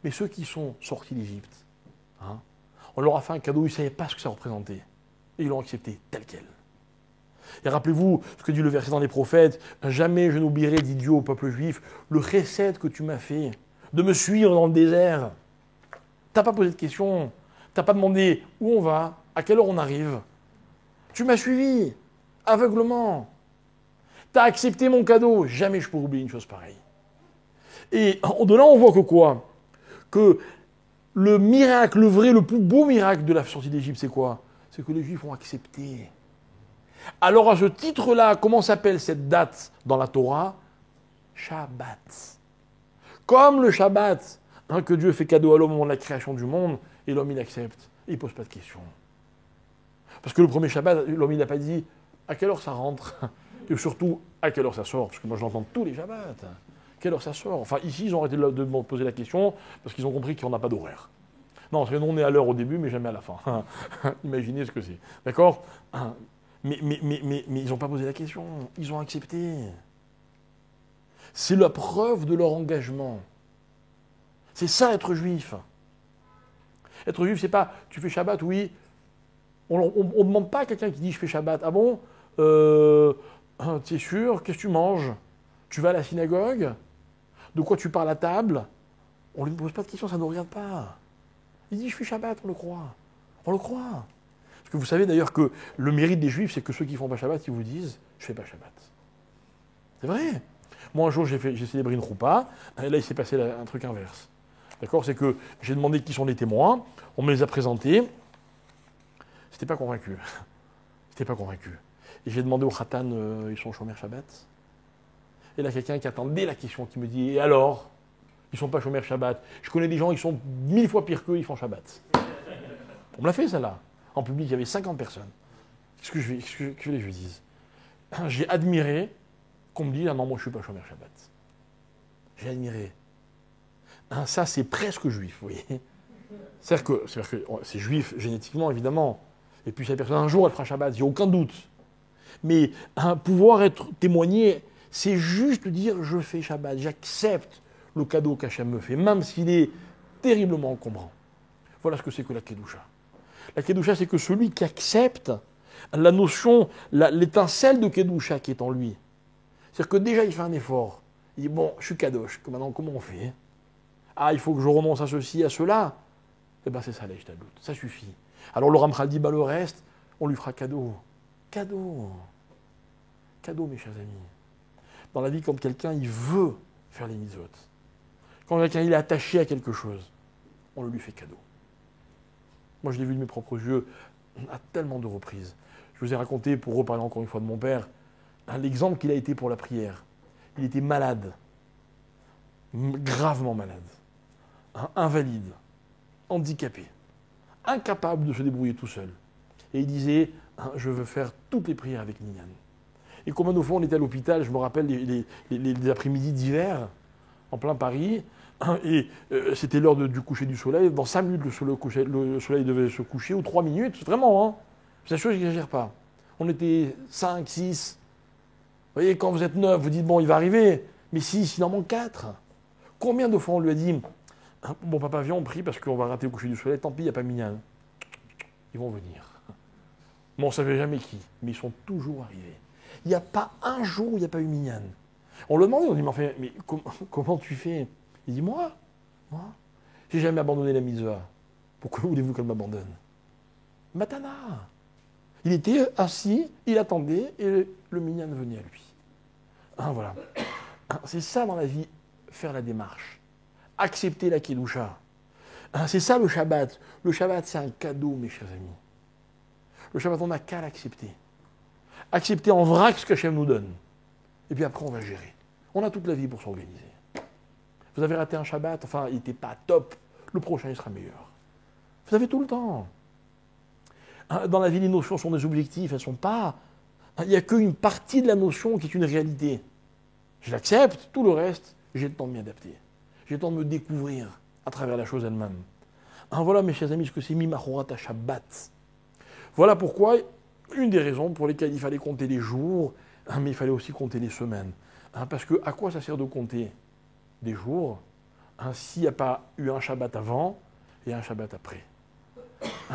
Mais ceux qui sont sortis d'Égypte, on leur a fait un cadeau, ils ne savaient pas ce que ça représentait. Et ils l'ont accepté tel quel. Et rappelez-vous ce que dit le verset dans les prophètes, « Jamais je n'oublierai, dit Dieu au peuple juif, le chesed que tu m'as fait, de me suivre dans le désert. » Tu n'as pas posé de questions, tu n'as pas demandé où on va, à quelle heure on arrive. Tu m'as suivi, aveuglement. Tu as accepté mon cadeau. Jamais je pourrais oublier une chose pareille. Et au-delà, on voit que quoi? Que le miracle, le vrai, le plus beau miracle de la sortie d'Égypte, c'est quoi? C'est que les Juifs ont accepté. Alors à ce titre-là, comment s'appelle cette date dans la Torah? Shabbat. Comme le Shabbat, que Dieu fait cadeau à l'homme au moment de la création du monde, et l'homme il accepte, et il ne pose pas de questions. Parce que le premier Shabbat, l'homme il n'a pas dit à quelle heure ça rentre, et surtout à quelle heure ça sort, parce que moi je l'entends tous les Shabbats. Quelle heure ça sort? Enfin ici ils ont arrêté de me poser la question, parce qu'ils ont compris qu'on n'a pas d'horaire. Non, parce que nous on est à l'heure au début, mais jamais à la fin. Imaginez ce que c'est. D'accord? Mais ils n'ont pas posé la question, ils ont accepté. C'est la preuve de leur engagement. C'est ça être juif. Être juif, c'est pas tu fais Shabbat, oui. On ne demande pas à quelqu'un qui dit je fais Shabbat. Ah bon, tu es sûr? Qu'est-ce que tu manges? Tu vas à la synagogue? De quoi tu parles à table? On ne lui pose pas de questions, ça ne nous regarde pas. Il dit je fais Shabbat, on le croit. On le croit. Parce que vous savez d'ailleurs que le mérite des juifs, c'est que ceux qui font pas Shabbat, ils vous disent je fais pas Shabbat. C'est vrai. Moi un jour j'ai célébré une roupa, et là il s'est passé un truc inverse. D'accord? C'est que j'ai demandé qui sont les témoins, on me les a présentés. J'étais pas convaincu. J'étais pas convaincu. Et j'ai demandé au Khatan, ils sont chômeurs Shabbat? Et là, quelqu'un qui attendait la question, qui me dit, et alors? Ils sont pas chômeurs Shabbat. Je connais des gens, ils sont 1000 fois pires qu'eux, ils font Shabbat. On me l'a fait, ça là. En public, il y avait 50 personnes. Qu'est-ce que je lui dise? J'ai admiré qu'on me dise, ah non, moi je suis pas chômeur Shabbat. J'ai admiré. Ça, c'est presque juif, vous voyez. C'est-à-dire que c'est juif génétiquement, évidemment. Et puis, cette personne, un jour, elle fera Shabbat, il n'y a aucun doute. Mais pouvoir être témoigné, c'est juste dire je fais Shabbat, j'accepte le cadeau qu'Hachem me fait, même s'il est terriblement encombrant. Voilà ce que c'est que la Kedusha. La Kedusha, c'est que celui qui accepte la notion, l'étincelle de Kedusha qui est en lui. C'est-à-dire que déjà, il fait un effort. Il dit bon, je suis Kadosh, maintenant, comment on fait? Ah, il faut que je renonce à ceci, à cela. Eh bien, c'est ça, l'Eishtadout. Ça suffit. Alors, le Ramchal dit le reste, on lui fera cadeau. Cadeau. Cadeau, mes chers amis. Dans la vie, quand quelqu'un, il veut faire les mitzvot, quand quelqu'un, il est attaché à quelque chose, on le lui fait cadeau. Moi, je l'ai vu de mes propres yeux à tellement de reprises. Je vous ai raconté, pour reparler encore une fois de mon père, l'exemple qu'il a été pour la prière. Il était malade, gravement malade, invalide, handicapé, incapable de se débrouiller tout seul. Et il disait, je veux faire toutes les prières avec Minyan. Et combien de fois on était à l'hôpital, je me rappelle les après-midi d'hiver, en plein Paris, et c'était l'heure du coucher du soleil. Dans 5 minutes, le soleil devait se coucher, ou 3 minutes, vraiment, hein. C'est la chose, je n'exagère pas. On était 5, 6. Vous voyez, quand vous êtes 9, vous dites, bon, il va arriver. Mais 6, il en manque 4. Combien de fois on lui a dit, bon papa, viens, on prie parce qu'on va rater le coucher du soleil, tant pis, il n'y a pas Minyan. Ils vont venir. Bon, on ne savait jamais qui, mais ils sont toujours arrivés. Il n'y a pas un jour où il n'y a pas eu Minyan. On le demandait, on dit, mais comment tu fais? Il dit, moi, j'ai jamais abandonné la mitzvah. Pourquoi voulez-vous qu'elle m'abandonne? Matana. Il était assis, il attendait, et le Minyan venait à lui. Voilà. C'est ça dans la vie, faire la démarche. Accepter la Kedusha. C'est ça le Shabbat. Le Shabbat, c'est un cadeau, mes chers amis. Le Shabbat, on n'a qu'à l'accepter. Accepter en vrac ce qu'Hachem nous donne. Et puis après, on va gérer. On a toute la vie pour s'organiser. Vous avez raté un Shabbat, enfin, il n'était pas top. Le prochain, il sera meilleur. Vous avez tout le temps. Dans la vie, les notions sont des objectifs, elles ne sont pas... Il n'y a qu'une partie de la notion qui est une réalité. Je l'accepte, tout le reste, j'ai le temps de m'y adapter. J'ai le temps de me découvrir à travers la chose elle-même. Voilà, mes chers amis, ce que c'est Mimachorat à Shabbat. Voilà pourquoi, une des raisons pour lesquelles il fallait compter les jours, mais il fallait aussi compter les semaines. Parce que, à quoi ça sert de compter des jours s'il n'y a pas eu un Shabbat avant et un Shabbat après?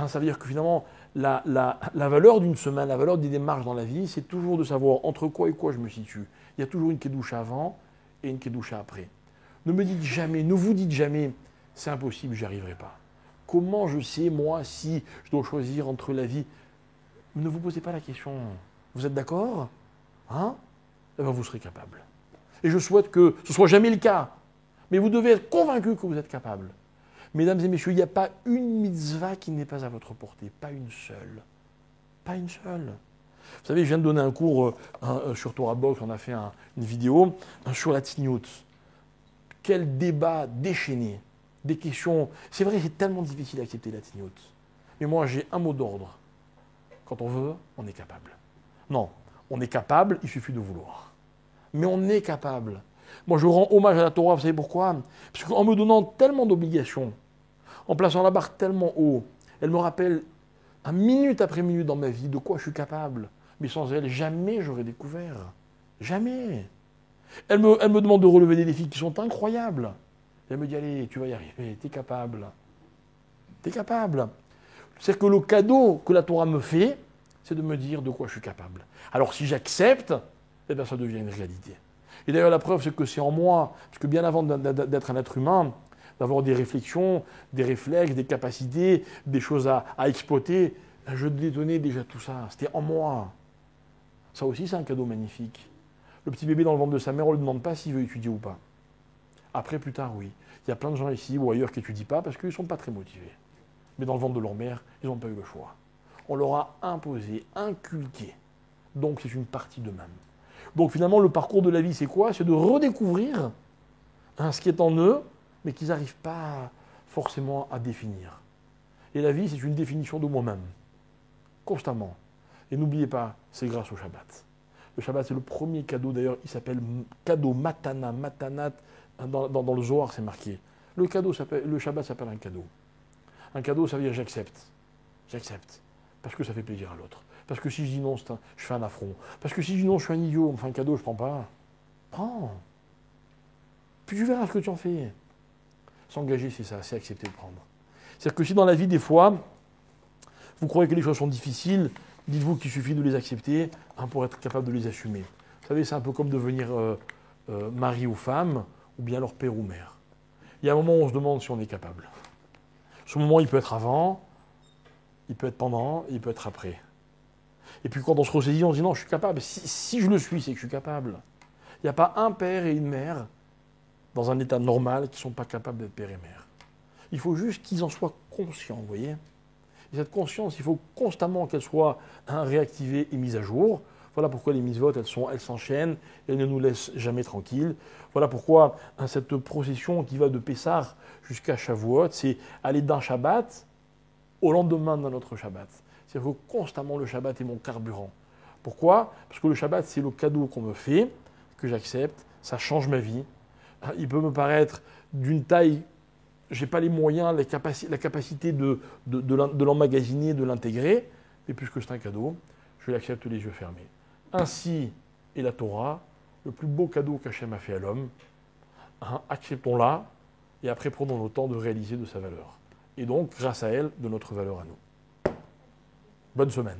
Ça veut dire que finalement, la valeur d'une semaine, la valeur des démarches dans la vie, c'est toujours de savoir entre quoi et quoi je me situe. Il y a toujours une Kedusha avant et une Kedusha après. Ne me dites jamais, ne vous dites jamais, c'est impossible, j'y arriverai pas. Comment je sais, moi, si je dois choisir entre la vie? Ne vous posez pas la question. Vous êtes d'accord? Eh bien, vous serez capable. Et je souhaite que ce ne soit jamais le cas. Mais vous devez être convaincu que vous êtes capable. Mesdames et messieurs, il n'y a pas une mitzvah qui n'est pas à votre portée. Pas une seule. Pas une seule. Vous savez, je viens de donner un cours sur Torah Box, on a fait une vidéo sur la tzniut. Quel débat déchaîné. Des questions. C'est vrai, c'est tellement difficile d'accepter la tzniut. Mais moi, j'ai un mot d'ordre. Quand on veut, on est capable. Non, on est capable, il suffit de vouloir. Mais on est capable. Moi, je rends hommage à la Torah, vous savez pourquoi? Parce qu'en me donnant tellement d'obligations, en plaçant la barre tellement haut, elle me rappelle, minute après minute dans ma vie, de quoi je suis capable. Mais sans elle, jamais j'aurais découvert. Jamais. Elle me demande de relever des défis qui sont incroyables. Elle me dit, allez, tu vas y arriver, t'es capable. T'es capable. C'est que le cadeau que la Torah me fait, c'est de me dire de quoi je suis capable. Alors si j'accepte, eh bien ça devient une réalité. Et d'ailleurs la preuve, c'est que c'est en moi, parce que bien avant d'être un être humain, d'avoir des réflexions, des réflexes, des capacités, des choses à exploiter, je détenais déjà tout ça. C'était en moi. Ça aussi, c'est un cadeau magnifique. Le petit bébé dans le ventre de sa mère, on ne lui demande pas s'il veut étudier ou pas. Après, plus tard, oui. Il y a plein de gens ici ou ailleurs qui n'étudient pas parce qu'ils ne sont pas très motivés. Mais dans le ventre de leur mère, ils n'ont pas eu le choix. On leur a imposé, inculqué. Donc c'est une partie d'eux-mêmes. Donc finalement, le parcours de la vie, c'est quoi? C'est de redécouvrir ce qui est en eux, mais qu'ils n'arrivent pas forcément à définir. Et la vie, c'est une définition de moi-même. Constamment. Et n'oubliez pas, c'est grâce au Shabbat. Le Shabbat, c'est le premier cadeau, d'ailleurs, il s'appelle cadeau matana, matanat. Dans le Zohar, c'est marqué. Le Shabbat s'appelle un cadeau. Un cadeau, ça veut dire j'accepte. J'accepte. Parce que ça fait plaisir à l'autre. Parce que si je dis non, je fais un affront. Parce que si je dis non, je suis un idiot, on me fait un cadeau, je ne prends pas. Prends. Puis tu verras ce que tu en fais. S'engager, c'est ça, c'est accepter de prendre. C'est-à-dire que si dans la vie, des fois, vous croyez que les choses sont difficiles, dites-vous qu'il suffit de les accepter pour être capable de les assumer. Vous savez, c'est un peu comme devenir mari ou femme, ou bien leur père ou mère. Il y a un moment où on se demande si on est capable. Ce moment, il peut être avant, il peut être pendant, il peut être après. Et puis quand on se ressaisit, on se dit non, je suis capable. Si je le suis, c'est que je suis capable. Il n'y a pas un père et une mère dans un état normal qui ne sont pas capables d'être père et mère. Il faut juste qu'ils en soient conscients, vous voyez. Et cette conscience, il faut constamment qu'elle soit réactivée et mise à jour. Voilà pourquoi les mitzvot, elles s'enchaînent, elles ne nous laissent jamais tranquilles. Voilà pourquoi cette procession qui va de Pessah jusqu'à Shavuot, c'est aller d'un Shabbat au lendemain d'un autre Shabbat. C'est-à-dire que constamment le Shabbat est mon carburant. Pourquoi? Parce que le Shabbat, c'est le cadeau qu'on me fait, que j'accepte, ça change ma vie. Il peut me paraître d'une taille, je n'ai pas les moyens, la capacité de l'emmagasiner, de l'intégrer, mais puisque c'est un cadeau, je l'accepte les yeux fermés. Ainsi est la Torah, le plus beau cadeau qu'Hachem a fait à l'homme. Acceptons-la, et après prenons le temps de réaliser de sa valeur. Et donc, grâce à elle, de notre valeur à nous. Bonne semaine.